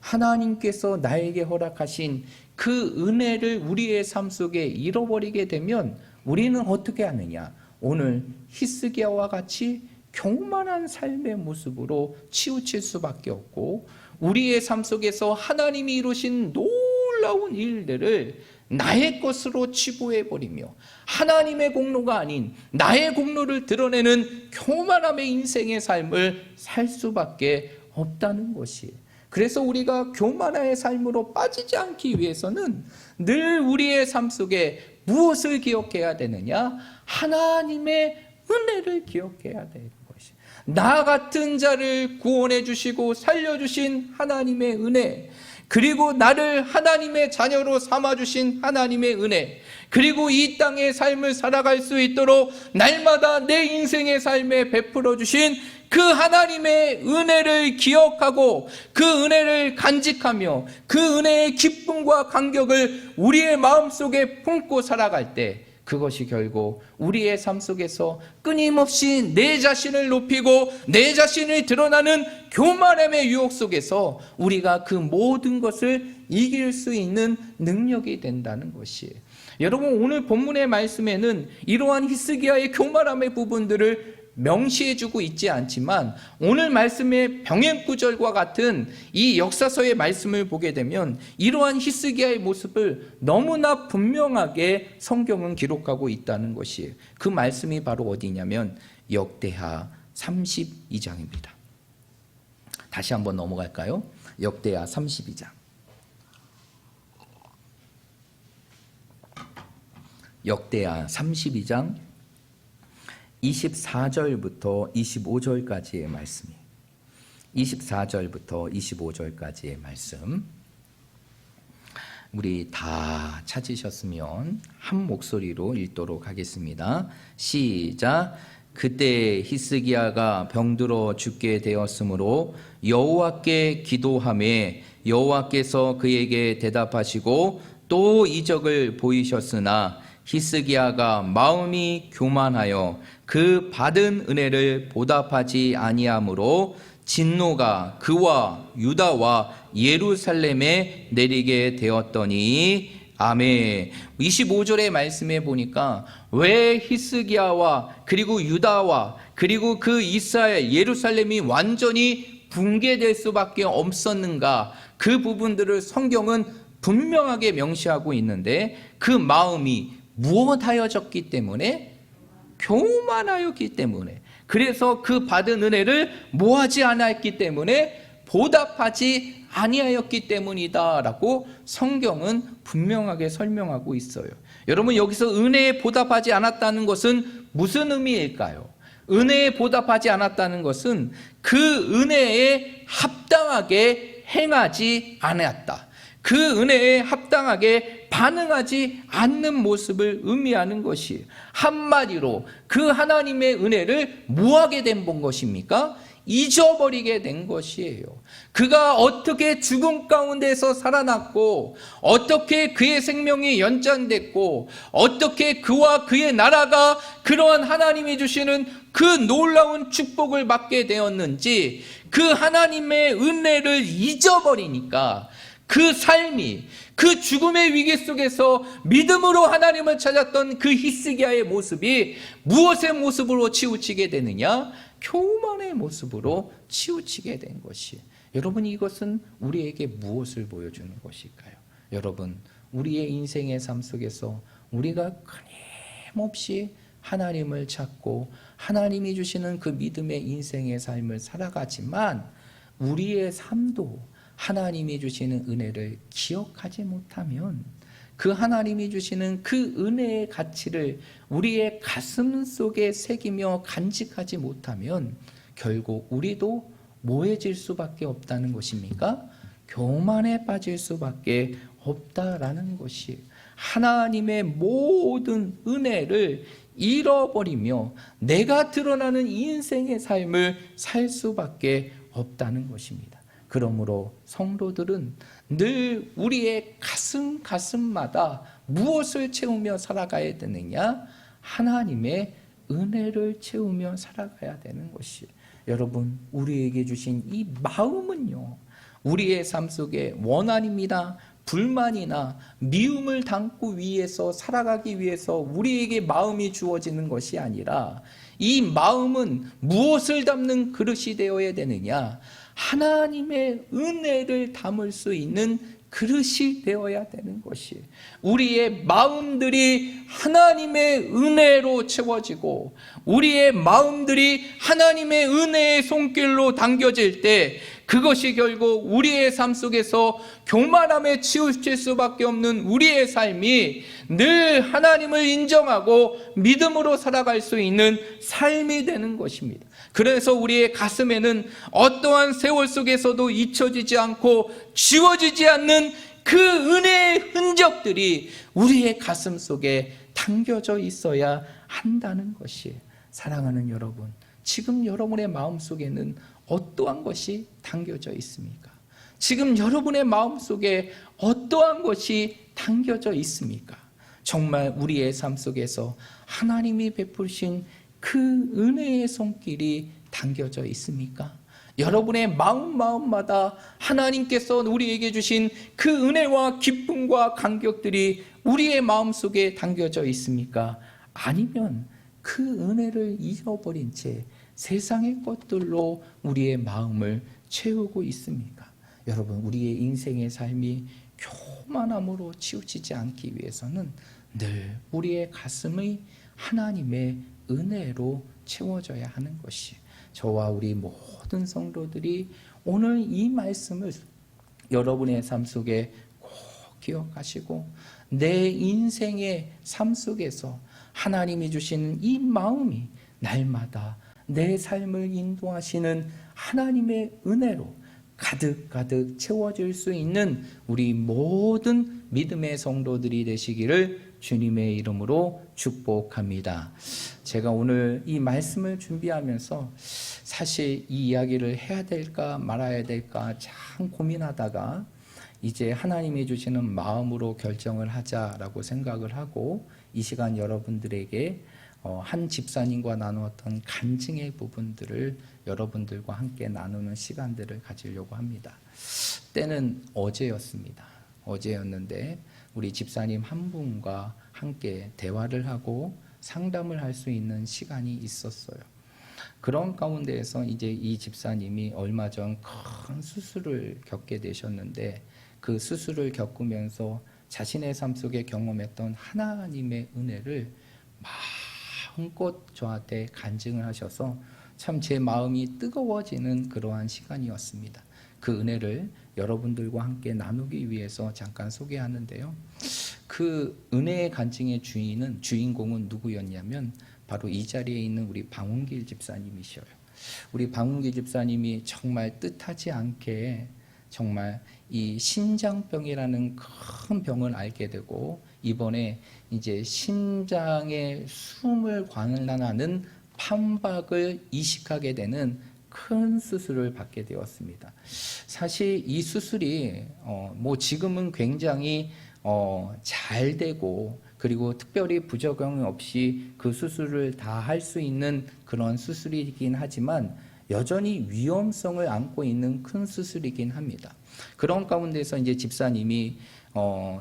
Speaker 1: 하나님께서 나에게 허락하신 그 은혜를 우리의 삶 속에 잃어버리게 되면 우리는 어떻게 하느냐? 오늘 히스기야와 같이 교만한 삶의 모습으로 치우칠 수밖에 없고, 우리의 삶 속에서 하나님이 이루신 놀라운 일들을 나의 것으로 치부해버리며 하나님의 공로가 아닌 나의 공로를 드러내는 교만함의 인생의 삶을 살 수밖에 없다는 것이에요. 그래서 우리가 교만의 삶으로 빠지지 않기 위해서는 늘 우리의 삶 속에 무엇을 기억해야 되느냐? 하나님의 은혜를 기억해야 되는 것이에요. 나 같은 자를 구원해 주시고 살려주신 하나님의 은혜, 그리고 나를 하나님의 자녀로 삼아주신 하나님의 은혜, 그리고 이 땅의 삶을 살아갈 수 있도록 날마다 내 인생의 삶에 베풀어 주신 그 하나님의 은혜를 기억하고 그 은혜를 간직하며 그 은혜의 기쁨과 감격을 우리의 마음속에 품고 살아갈 때, 그것이 결국 우리의 삶 속에서 끊임없이 내 자신을 높이고 내 자신을 드러나는 교만함의 유혹 속에서 우리가 그 모든 것을 이길 수 있는 능력이 된다는 것이에요. 여러분, 오늘 본문의 말씀에는 이러한 히스기야의 교만함의 부분들을 명시해주고 있지 않지만 오늘 말씀의 병행구절과 같은 이 역사서의 말씀을 보게 되면 이러한 히스기야의 모습을 너무나 분명하게 성경은 기록하고 있다는 것이에요. 그 말씀이 바로 어디냐면 역대하 32장입니다. 다시 한번 넘어갈까요? 역대하 32장. 역대하 32장 24절부터 25절까지의 말씀이에요. 24절부터 25절까지의 말씀. 우리 다 찾으셨으면 한 목소리로 읽도록 하겠습니다. 시작. 그때 히스기야가 병들어 죽게 되었으므로 여호와께 기도하매 여호와께서 그에게 대답하시고 또 이적을 보이셨으나 히스기야가 마음이 교만하여 그 받은 은혜를 보답하지 아니하므로 진노가 그와 유다와 예루살렘에 내리게 되었더니. 아멘. 25절의 말씀에 보니까 왜 히스기야와 그리고 유다와 그리고 그 이스라엘 예루살렘이 완전히 붕괴될 수밖에 없었는가, 그 부분들을 성경은 분명하게 명시하고 있는데, 그 마음이 무엇하여졌기 때문에? 교만하였기 때문에. 그래서 그 받은 은혜를 뭐하지 않았기 때문에? 보답하지 아니하였기 때문이다라고 성경은 분명하게 설명하고 있어요. 여러분, 여기서 은혜에 보답하지 않았다는 것은 무슨 의미일까요? 은혜에 보답하지 않았다는 것은 그 은혜에 합당하게 행하지 않았다. 그 은혜에 합당하게 반응하지 않는 모습을 의미하는 것이, 한마디로 그 하나님의 은혜를 뭐하게 된 것입니까? 잊어버리게 된 것이에요. 그가 어떻게 죽음 가운데서 살아났고, 어떻게 그의 생명이 연장됐고, 어떻게 그와 그의 나라가 그러한 하나님이 주시는 그 놀라운 축복을 받게 되었는지, 그 하나님의 은혜를 잊어버리니까 그 삶이, 그 죽음의 위기 속에서 믿음으로 하나님을 찾았던 그 히스기야의 모습이 무엇의 모습으로 치우치게 되느냐? 교만의 모습으로 치우치게 된 것이. 여러분, 이것은 우리에게 무엇을 보여주는 것일까요? 여러분, 우리의 인생의 삶 속에서 우리가 끊임없이 하나님을 찾고 하나님이 주시는 그 믿음의 인생의 삶을 살아가지만, 우리의 삶도 하나님이 주시는 은혜를 기억하지 못하면, 그 하나님이 주시는 그 은혜의 가치를 우리의 가슴 속에 새기며 간직하지 못하면 결국 우리도 뭐해질 수밖에 없다는 것입니까? 교만에 빠질 수밖에 없다라는 것이, 하나님의 모든 은혜를 잃어버리며 내가 드러나는 인생의 삶을 살 수밖에 없다는 것입니다. 그러므로 성도들은 늘 우리의 가슴마다 무엇을 채우며 살아가야 되느냐? 하나님의 은혜를 채우며 살아가야 되는 것이. 여러분, 우리에게 주신 이 마음은요, 우리의 삶 속에 원한입니다. 불만이나 미움을 담고 위해서 살아가기 위해서 우리에게 마음이 주어지는 것이 아니라, 이 마음은 무엇을 담는 그릇이 되어야 되느냐? 하나님의 은혜를 담을 수 있는 그릇이 되어야 되는 것이, 우리의 마음들이 하나님의 은혜로 채워지고 우리의 마음들이 하나님의 은혜의 손길로 당겨질 때, 그것이 결국 우리의 삶 속에서 교만함에 치우칠 수밖에 없는 우리의 삶이 늘 하나님을 인정하고 믿음으로 살아갈 수 있는 삶이 되는 것입니다. 그래서 우리의 가슴에는 어떠한 세월 속에서도 잊혀지지 않고 지워지지 않는 그 은혜의 흔적들이 우리의 가슴 속에 담겨져 있어야 한다는 것이. 사랑하는 여러분, 지금 여러분의 마음속에는 어떠한 것이 담겨져 있습니까? 지금 여러분의 마음속에 어떠한 것이 담겨져 있습니까? 정말 우리의 삶 속에서 하나님이 베푸신 그 은혜의 손길이 담겨져 있습니까? 여러분의 마음마다 하나님께서 우리에게 주신 그 은혜와 기쁨과 감격들이 우리의 마음속에 담겨져 있습니까? 아니면 그 은혜를 잊어버린 채 세상의 것들로 우리의 마음을 채우고 있습니까? 여러분, 우리의 인생의 삶이 교만함으로 치우치지 않기 위해서는 늘 우리의 가슴이 하나님의 은혜로 채워져야 하는 것이, 저와 우리 모든 성도들이 오늘 이 말씀을 여러분의 삶 속에 꼭 기억하시고, 내 인생의 삶 속에서 하나님이 주시는 이 마음이 날마다 내 삶을 인도하시는 하나님의 은혜로 가득가득 채워질 수 있는 우리 모든 믿음의 성도들이 되시기를 주님의 이름으로 축복합니다. 제가 오늘 이 말씀을 준비하면서 사실 이 이야기를 해야 될까 말아야 될까 참 고민하다가 이제 하나님이 주시는 마음으로 결정을 하자라고 생각을 하고, 이 시간 여러분들에게 한 집사님과 나누었던 간증의 부분들을 여러분들과 함께 나누는 시간들을 가지려고 합니다. 때는 어제였습니다. 어제였는데 우리 집사님 한 분과 함께 대화를 하고 상담을 할 수 있는 시간이 있었어요. 그런 가운데에서 이제 이 집사님이 얼마 전 큰 수술을 겪게 되셨는데, 그 수술을 겪으면서 자신의 삶 속에 경험했던 하나님의 은혜를 마음껏 저한테 간증을 하셔서 참 제 마음이 뜨거워지는 그러한 시간이었습니다. 그 은혜를 여러분들과 함께 나누기 위해서 잠깐 소개하는데요. 그 은혜의 간증의 주인공은 누구였냐면 바로 이 자리에 있는 우리 방운길 집사님이셔요. 우리 방운길 집사님이 정말 뜻하지 않게 정말 이 심장병이라는 큰 병을 앓게 되고 이번에 이제 심장에 숨을 관할하는 판박을 이식하게 되는 큰 수술을 받게 되었습니다. 사실 이 수술이 뭐 지금은 굉장히 잘 되고 그리고 특별히 부작용 없이 그 수술을 다 할 수 있는 그런 수술이긴 하지만 여전히 위험성을 안고 있는 큰 수술이긴 합니다. 그런 가운데서 이제 집사님이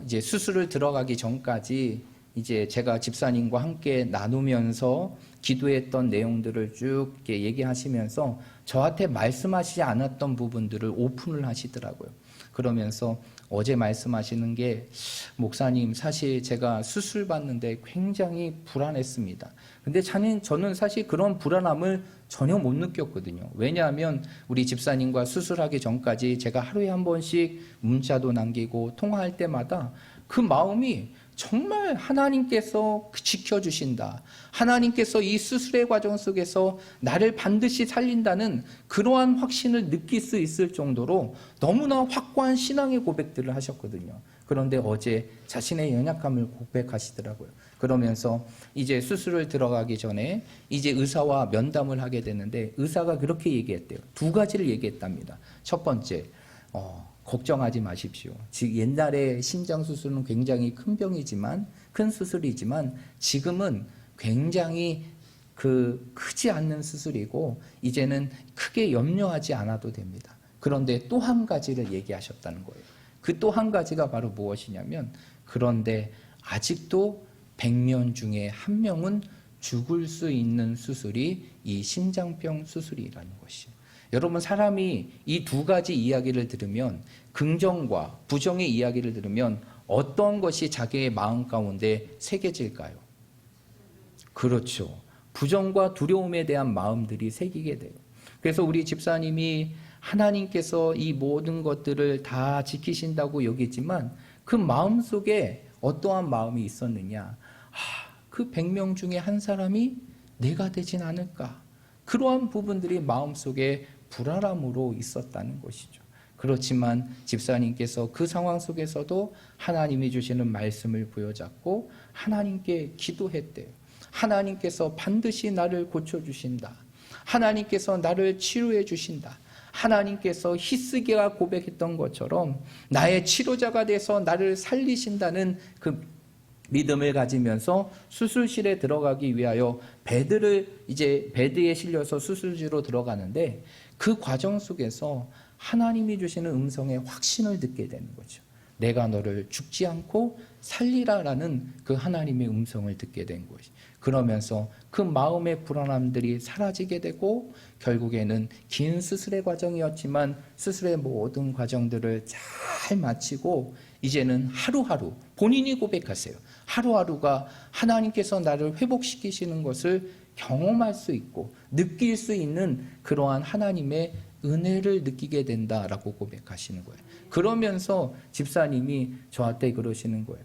Speaker 1: 이제 수술을 들어가기 전까지 이제 제가 집사님과 함께 나누면서 기도했던 내용들을 쭉 이렇게 얘기하시면서 저한테 말씀하시지 않았던 부분들을 오픈을 하시더라고요. 그러면서 어제 말씀하시는 게 목사님 사실 제가 수술 받는데 굉장히 불안했습니다. 근데 저는 사실 그런 불안함을 전혀 못 느꼈거든요. 왜냐하면 우리 집사님과 수술하기 전까지 제가 하루에 한 번씩 문자도 남기고 통화할 때마다 그 마음이 정말 하나님께서 지켜주신다. 하나님께서 이 수술의 과정 속에서 나를 반드시 살린다는 그러한 확신을 느낄 수 있을 정도로 너무나 확고한 신앙의 고백들을 하셨거든요. 그런데 어제 자신의 연약함을 고백하시더라고요. 그러면서 이제 수술을 들어가기 전에 이제 의사와 면담을 하게 되는데 의사가 그렇게 얘기했대요. 두 가지를 얘기했답니다. 첫 번째, 걱정하지 마십시오. 즉 옛날에 심장 수술은 굉장히 큰 병이지만 큰 수술이지만 지금은 굉장히 크지 않는 수술이고 이제는 크게 염려하지 않아도 됩니다. 그런데 또 한 가지를 얘기하셨다는 거예요. 그 또 한 가지가 바로 무엇이냐면 그런데 아직도 100명 중에 1명은 죽을 수 있는 수술이 이 심장병 수술이라는 것이에요. 여러분 사람이 이 두 가지 이야기를 들으면 긍정과 부정의 이야기를 들으면 어떤 것이 자기의 마음 가운데 새겨질까요? 그렇죠. 부정과 두려움에 대한 마음들이 새기게 돼요. 그래서 우리 집사님이 하나님께서 이 모든 것들을 다 지키신다고 여기지만 그 마음속에 어떠한 마음이 있었느냐. 그 100명 중에 한 사람이 내가 되진 않을까. 그러한 부분들이 마음속에 불안함으로 있었다는 것이죠. 그렇지만 집사님께서 그 상황 속에서도 하나님이 주시는 말씀을 부여잡고 하나님께 기도했대요. 하나님께서 반드시 나를 고쳐주신다. 하나님께서 나를 치료해 주신다. 하나님께서 히스기야가 고백했던 것처럼 나의 치료자가 돼서 나를 살리신다는 그 믿음을 가지면서 수술실에 들어가기 위하여 베드에 실려서 수술실로 들어가는데 그 과정 속에서 하나님이 주시는 음성의 확신을 듣게 되는 거죠. 내가 너를 죽지 않고 살리라라는 그 하나님의 음성을 듣게 된 것이. 그러면서 그 마음의 불안함들이 사라지게 되고 결국에는 긴 수술의 과정이었지만 수술의 모든 과정들을 잘 마치고 이제는 하루하루 본인이 고백하세요. 하루하루가 하나님께서 나를 회복시키시는 것을 경험할 수 있고 느낄 수 있는 그러한 하나님의 은혜를 느끼게 된다라고 고백하시는 거예요. 그러면서 집사님이 저한테 그러시는 거예요.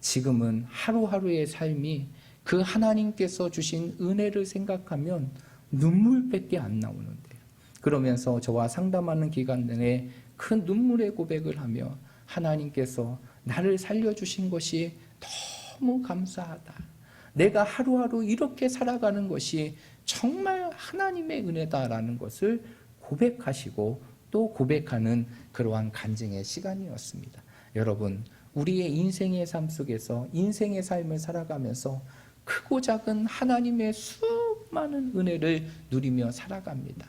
Speaker 1: 지금은 하루하루의 삶이 그 하나님께서 주신 은혜를 생각하면 눈물밖에 안 나오는데 그러면서 저와 상담하는 기간 내내 큰 눈물의 고백을 하며 하나님께서 나를 살려주신 것이 너무 감사하다. 내가 하루하루 이렇게 살아가는 것이 정말 하나님의 은혜다라는 것을 고백하시고 또 고백하는 그러한 간증의 시간이었습니다. 여러분, 우리의 인생의 삶 속에서 인생의 삶을 살아가면서 크고 작은 하나님의 수많은 은혜를 누리며 살아갑니다.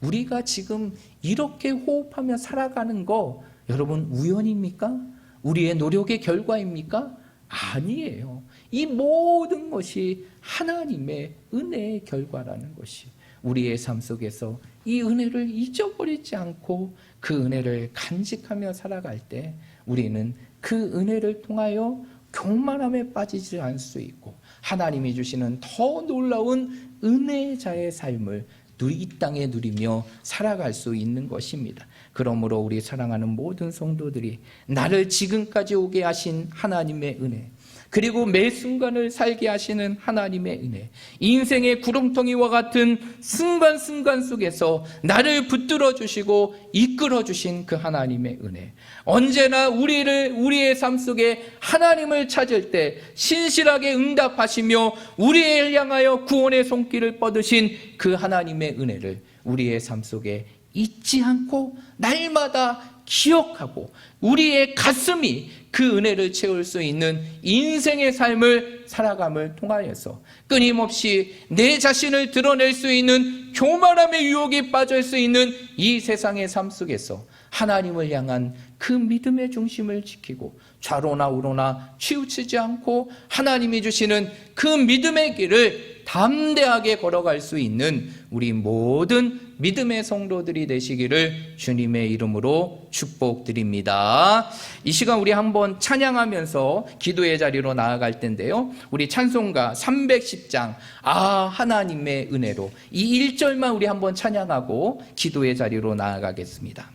Speaker 1: 우리가 지금 이렇게 호흡하며 살아가는 거 여러분 우연입니까? 우리의 노력의 결과입니까? 아니에요. 이 모든 것이 하나님의 은혜의 결과라는 것이 우리의 삶 속에서 이 은혜를 잊어버리지 않고 그 은혜를 간직하며 살아갈 때 우리는 그 은혜를 통하여 교만함에 빠지지 않을 수 있고 하나님이 주시는 더 놀라운 은혜자의 삶을 이 땅에 누리며 살아갈 수 있는 것입니다. 그러므로 우리 사랑하는 모든 성도들이 나를 지금까지 오게 하신 하나님의 은혜, 그리고 매 순간을 살게 하시는 하나님의 은혜, 인생의 구렁텅이와 같은 순간순간 속에서 나를 붙들어 주시고 이끌어 주신 그 하나님의 은혜, 언제나 우리의 삶 속에 하나님을 찾을 때 신실하게 응답하시며 우리를 향하여 구원의 손길을 뻗으신 그 하나님의 은혜를 우리의 삶 속에 잊지 않고 날마다 기억하고 우리의 가슴이 그 은혜를 채울 수 있는 인생의 삶을 살아감을 통하여서 끊임없이 내 자신을 드러낼 수 있는 교만함의 유혹에 빠질 수 있는 이 세상의 삶 속에서 하나님을 향한 그 믿음의 중심을 지키고 좌로나 우로나 치우치지 않고 하나님이 주시는 그 믿음의 길을 담대하게 걸어갈 수 있는 우리 모든 믿음의 성도들이 되시기를 주님의 이름으로 축복드립니다. 이 시간 우리 한번 찬양하면서 기도의 자리로 나아갈 텐데요, 우리 찬송가 310장 하나님의 은혜로, 이 1절만 우리 한번 찬양하고 기도의 자리로 나아가겠습니다.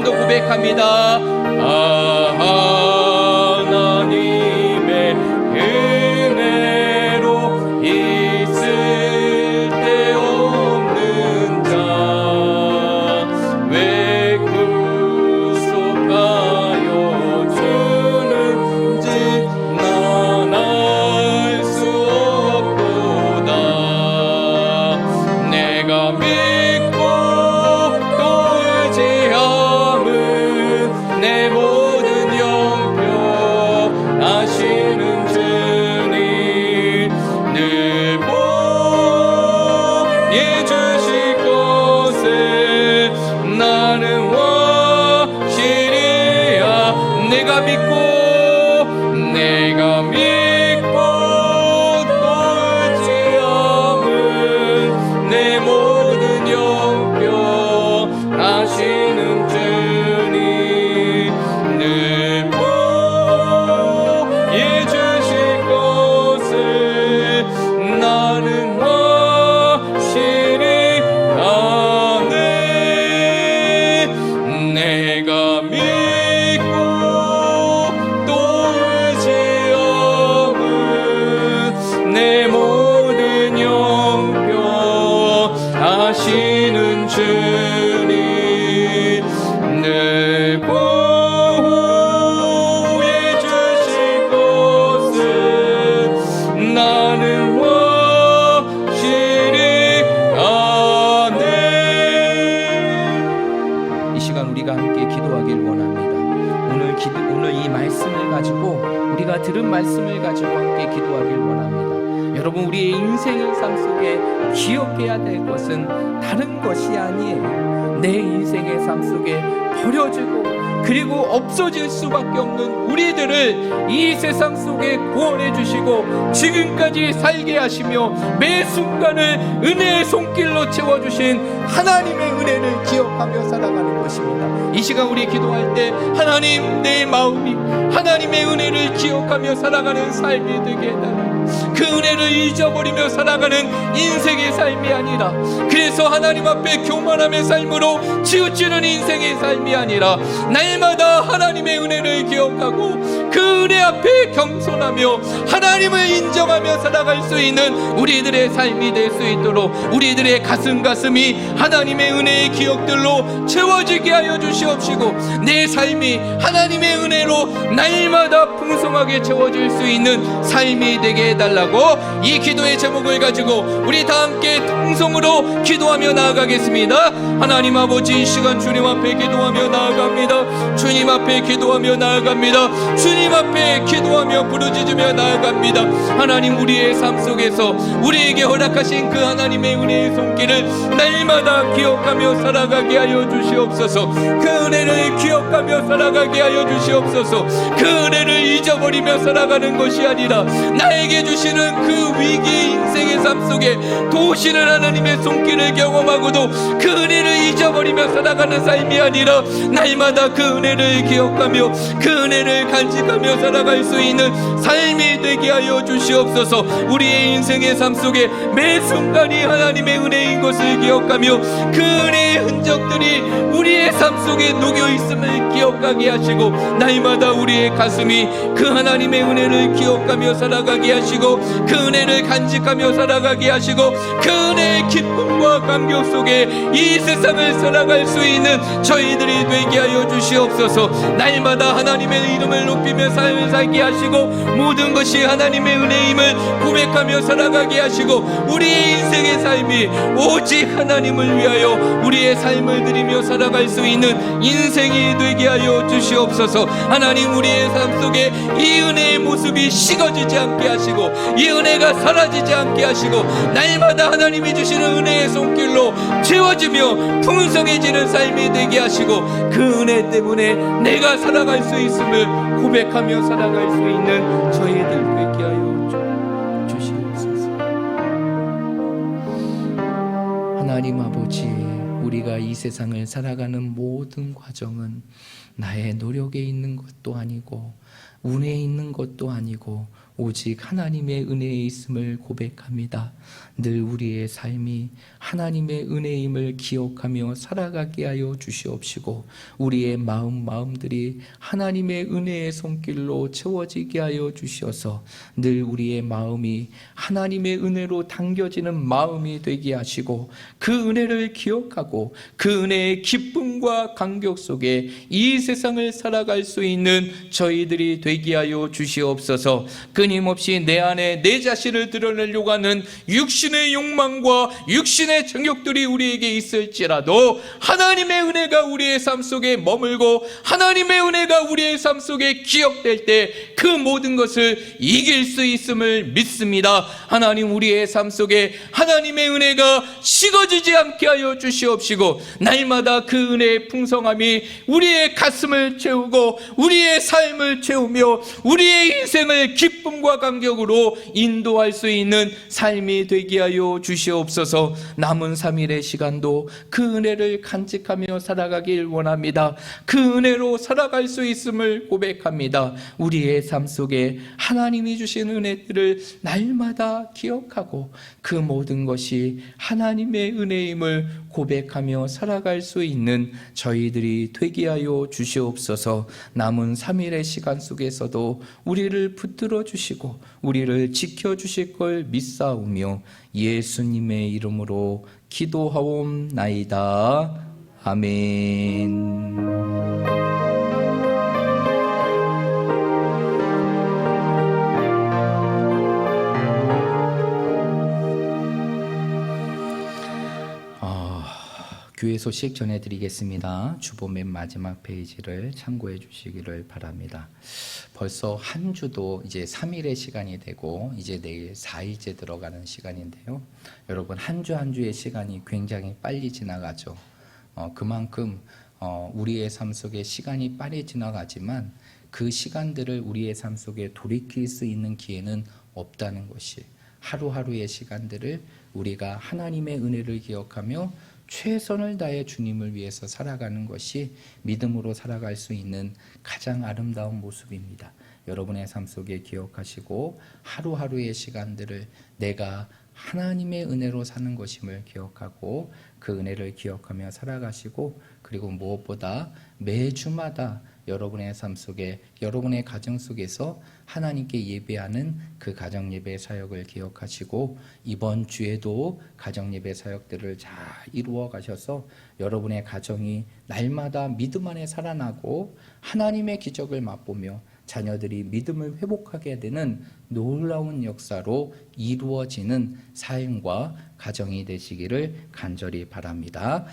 Speaker 1: 고백합니다. 하나님의 은혜로 있을 데 없는 자 왜 구속하여 주는지 난 알 수 없도다. 내가 믿고 또 의지함은 내 모든 영병 아시는 주님 늘 보내 주실 것을 나는 확실히야. 내가 믿고 또 의지함은 내 모든 영병 아시는 주님 늘 보내 주실 것을 나는 확실히 아네. 내가 믿고 또 의지함은 내 모든 영병 아시는 주님 늘 보호해 주실 것을 나는 확실히 아네. 이 시간 우리가 함께 기도하길 원합니다. 오늘 이 말씀을 가지고, 우리가 들은 말씀을 가지고 함께 기도하길 원합니다. 여러분, 우리의 인생의 삶 속에 기억해야 될 것은 다른 것이 아니에요. 내 인생의 삶 속에 버려지고 그리고 없어질 수밖에 없는 우리들을 이 세상 속에 구원해 주시고 지금까지 살게 하시며 매 순간을 은혜의 손길로 채워주신 하나님의 은혜를 기억하며 살아가는 것입니다. 이 시간 우리 기도할 때 하나님, 내 마음이 하나님의 은혜를 기억하며 살아가는 삶이 되게 해달라. 그 은혜를 잊어버리며 살아가는 인생의 삶이 아니라, 그래서 하나님 앞에 교만함의 삶으로 치우치는 인생의 삶이 아니라 날마다 하나님의 은혜를 기억하고 그 은혜 앞에 겸손하며 하나님을 인정하며 살아갈 수 있는 우리들의 삶이 될 수 있도록 우리들의 가슴이 하나님의 은혜의 기억들로 채워지게 하여 주시옵시고, 내 삶이 하나님의 은혜로 날마다 풍성하게 채워질 수 있는 삶이 되게 해달라고 이 기도의 제목을 가지고 우리 다 함께 통성으로 기도하며 나아가겠습니다. 하나님 아버지, 이 시간 주님 앞에 기도하며 나아갑니다. 주님 앞에 기도하며 나아갑니다. 주님 앞에 기도하며 부르짖으며 나아갑니다. 하나님, 우리의 삶 속에서 우리에게 허락하신 그 하나님의 은혜의 손길을 날마다 기억하며 살아가게 하여 주시옵소서. 그 은혜를 기억하며 살아가게 하여 주시옵소서. 그 은혜를 잊어버리며 살아가는 것이 아니라 나에게 주시는 그 위기 인생의 삶 속에 도우시는 하나님의 손길을 경험하고도 그 은혜를 잊어버리며 살아가는 삶이 아니라 날마다 그 은혜를 기억하며 그 은혜를 간직하며 살아갈 수 있는 삶이 되게 하여 주시옵소서. 우리의 인생의 삶 속에 매 순간이 하나님의 은혜인 것을 기억하며 그 은혜의 흔적들이 우리의 삶 속에 녹여 있음을 기억하게 하시고 날마다 우리의 가슴이 그 하나님의 은혜를 기억하며 살아가게 하시고 그 은혜를 간직하며 살아가게 하시고 그 은혜의 기쁨과 감격 속에 이 세상을 살아갈 수 있는 저희들이 되게 하여 주시옵소서. 날마다 하나님의 이름을 높이며 삶을 살게 하시고 모든 것이 하나님의 은혜임을 고백하며 살아가게 하시고 우리의 인생의 삶이 오직 하나님을 위하여 우리의 삶을 드리며 살아갈 수 있는 인생이 되게 하여 주시옵소서. 하나님, 우리의 삶 속에 이 은혜의 모습이 식어지지 않게 하시고 이 은혜가 사라지지 않게 하시고 날마다 하나님이 주시는 은혜의 손길로 채워지며 풍성해지는 삶이 되게 하시고 그 은혜 때문에 내가 살아갈 수 있음을 고백하며 살아갈 수 있는 저희들 되게 하여 주시옵소서. 하나님 아버지, 우리가 이 세상을 살아가는 모든 과정은 나의 노력에 있는 것도 아니고 운에 있는 것도 아니고 오직 하나님의 은혜에 있음을 고백합니다. 늘 우리의 삶이 하나님의 은혜임을 기억하며 살아가게 하여 주시옵시고 우리의 마음들이 하나님의 은혜의 손길로 채워지게 하여 주셔서 늘 우리의 마음이 하나님의 은혜로 당겨지는 마음이 되게 하시고 그 은혜를 기억하고 그 은혜의 기쁨과 감격 속에 이 세상을 살아갈 수 있는 저희들이 되게 하여 주시옵소서. 끊임없이 내 안에 내 자신을 드러내려고 하는 육신의 욕망과 육신의 정욕들이 우리에게 있을지라도 하나님의 은혜가 우리의 삶 속에 머물고 하나님의 은혜가 우리의 삶 속에 기억될 때 그 모든 것을 이길 수 있음을 믿습니다. 하나님, 우리의 삶 속에 하나님의 은혜가 식어지지 않게 하여 주시옵시고 날마다 그 은혜의 풍성함이 우리의 가슴을 채우고 우리의 삶을 채우며 우리의 인생을 기쁨과 감격으로 인도할 수 있는 삶이 되게 하여 주시옵소서. 남은 3일의 시간도 그 은혜를 간직하며 살아가길 원합니다. 그 은혜로 살아갈 수 있음을 고백합니다. 우리의 삶 속에 하나님이 주신 은혜들을 날마다 기억하고 그 모든 것이 하나님의 은혜임을 고백하며 살아갈 수 있는 저희들이 되게 하여 주시옵소서. 남은 3일의 시간 속에서도 우리를 붙들어 주시고 우리를 지켜주실 걸 믿사오며 예수님의 이름으로 기도하옵나이다. 아멘. 교회 소식 전해드리겠습니다. 주보 맨 마지막 페이지를 참고해 주시기를 바랍니다. 벌써 한 주도 이제 3일의 시간이 되고 이제 내일 4일째 들어가는 시간인데요. 여러분, 한 주 한 주의 시간이 굉장히 빨리 지나가죠. 그만큼 우리의 삶 속에 시간이 빨리 지나가지만 그 시간들을 우리의 삶 속에 돌이킬 수 있는 기회는 없다는 것이, 하루하루의 시간들을 우리가 하나님의 은혜를 기억하며 최선을 다해 주님을 위해서 살아가는 것이 믿음으로 살아갈 수 있는 가장 아름다운 모습입니다. 여러분의 삶 속에 기억하시고 하루하루의 시간들을 내가 하나님의 은혜로 사는 것임을 기억하고 그 은혜를 기억하며 살아가시고, 그리고 무엇보다 매주마다 여러분의 삶 속에, 여러분의 가정 속에서 하나님께 예배하는 그 가정 예배 사역을 기억하시고 이번 주에도 가정 예배 사역들을 잘 이루어 가셔서 여러분의 가정이 날마다 믿음 안에 살아나고 하나님의 기적을 맛보며 자녀들이 믿음을 회복하게 되는 놀라운 역사로 이루어지는 삶과 가정이 되시기를 간절히 바랍니다.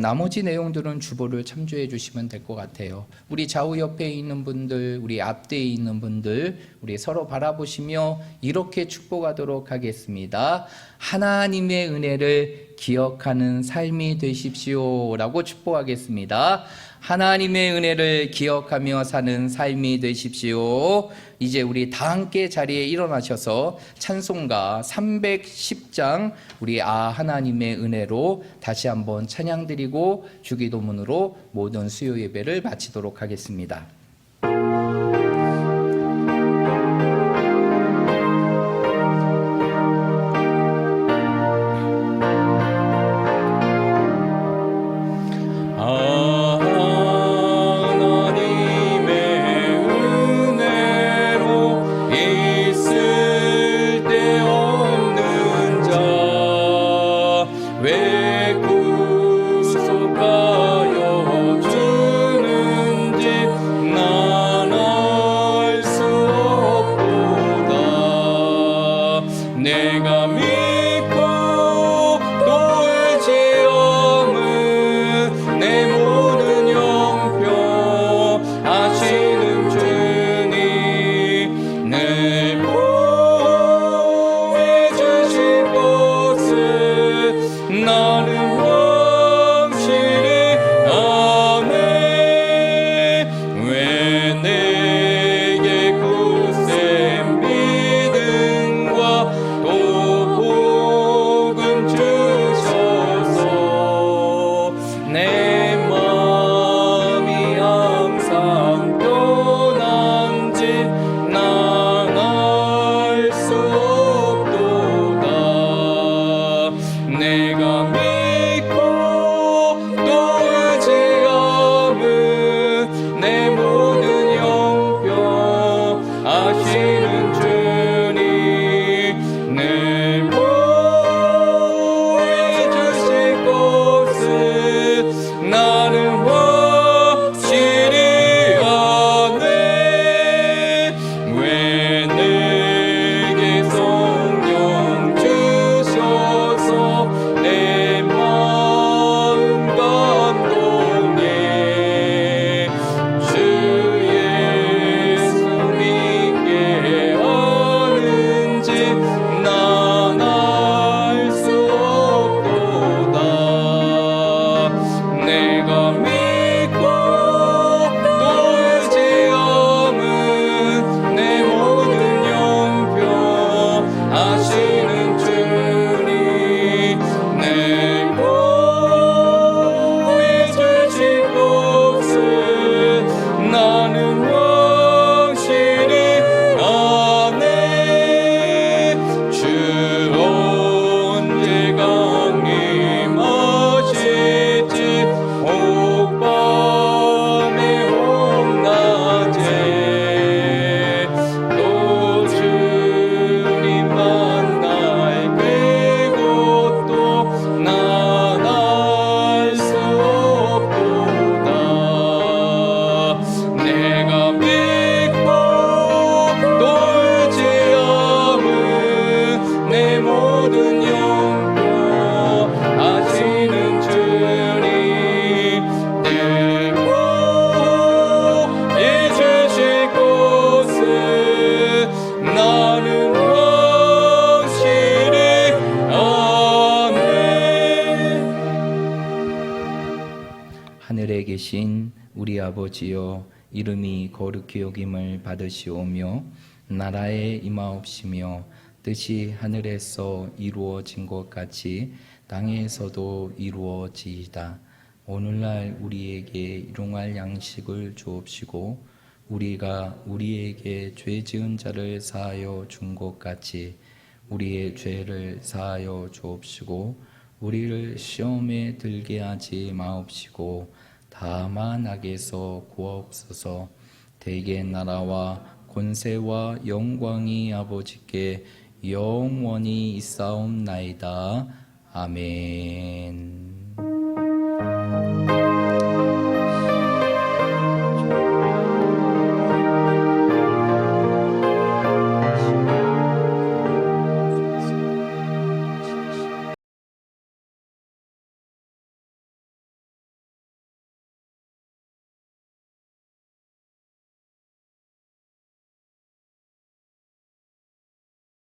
Speaker 1: 나머지 내용들은 주보를 참조해 주시면 될 것 같아요. 우리 좌우 옆에 있는 분들, 우리 앞뒤에 있는 분들, 우리 서로 바라보시며 이렇게 축복하도록 하겠습니다. 하나님의 은혜를 기억하는 삶이 되십시오 라고 축복하겠습니다. 하나님의 은혜를 기억하며 사는 삶이 되십시오. 이제 우리 다 함께 자리에 일어나셔서 찬송가 310장 우리 하나님의 은혜로 다시 한번 찬양드리고 주기도문으로 모든 수요 예배를 마치도록 하겠습니다. 계신 우리 아버지여, 이름이 거룩히 여김을 받으시오며 나라에 임하옵시며 뜻이 하늘에서 이루어진 것 같이 땅에서도 이루어지이다. 오늘날 우리에게 일용할 양식을 주옵시고 우리가 우리에게 죄 지은 자를 사하여 준 것 같이 우리의 죄를 사하여 주옵시고 우리를 시험에 들게 하지 마옵시고 다만 악에서 구하옵소서. 대개 나라와 권세와 영광이 아버지께 영원히 있사옵나이다. 아멘.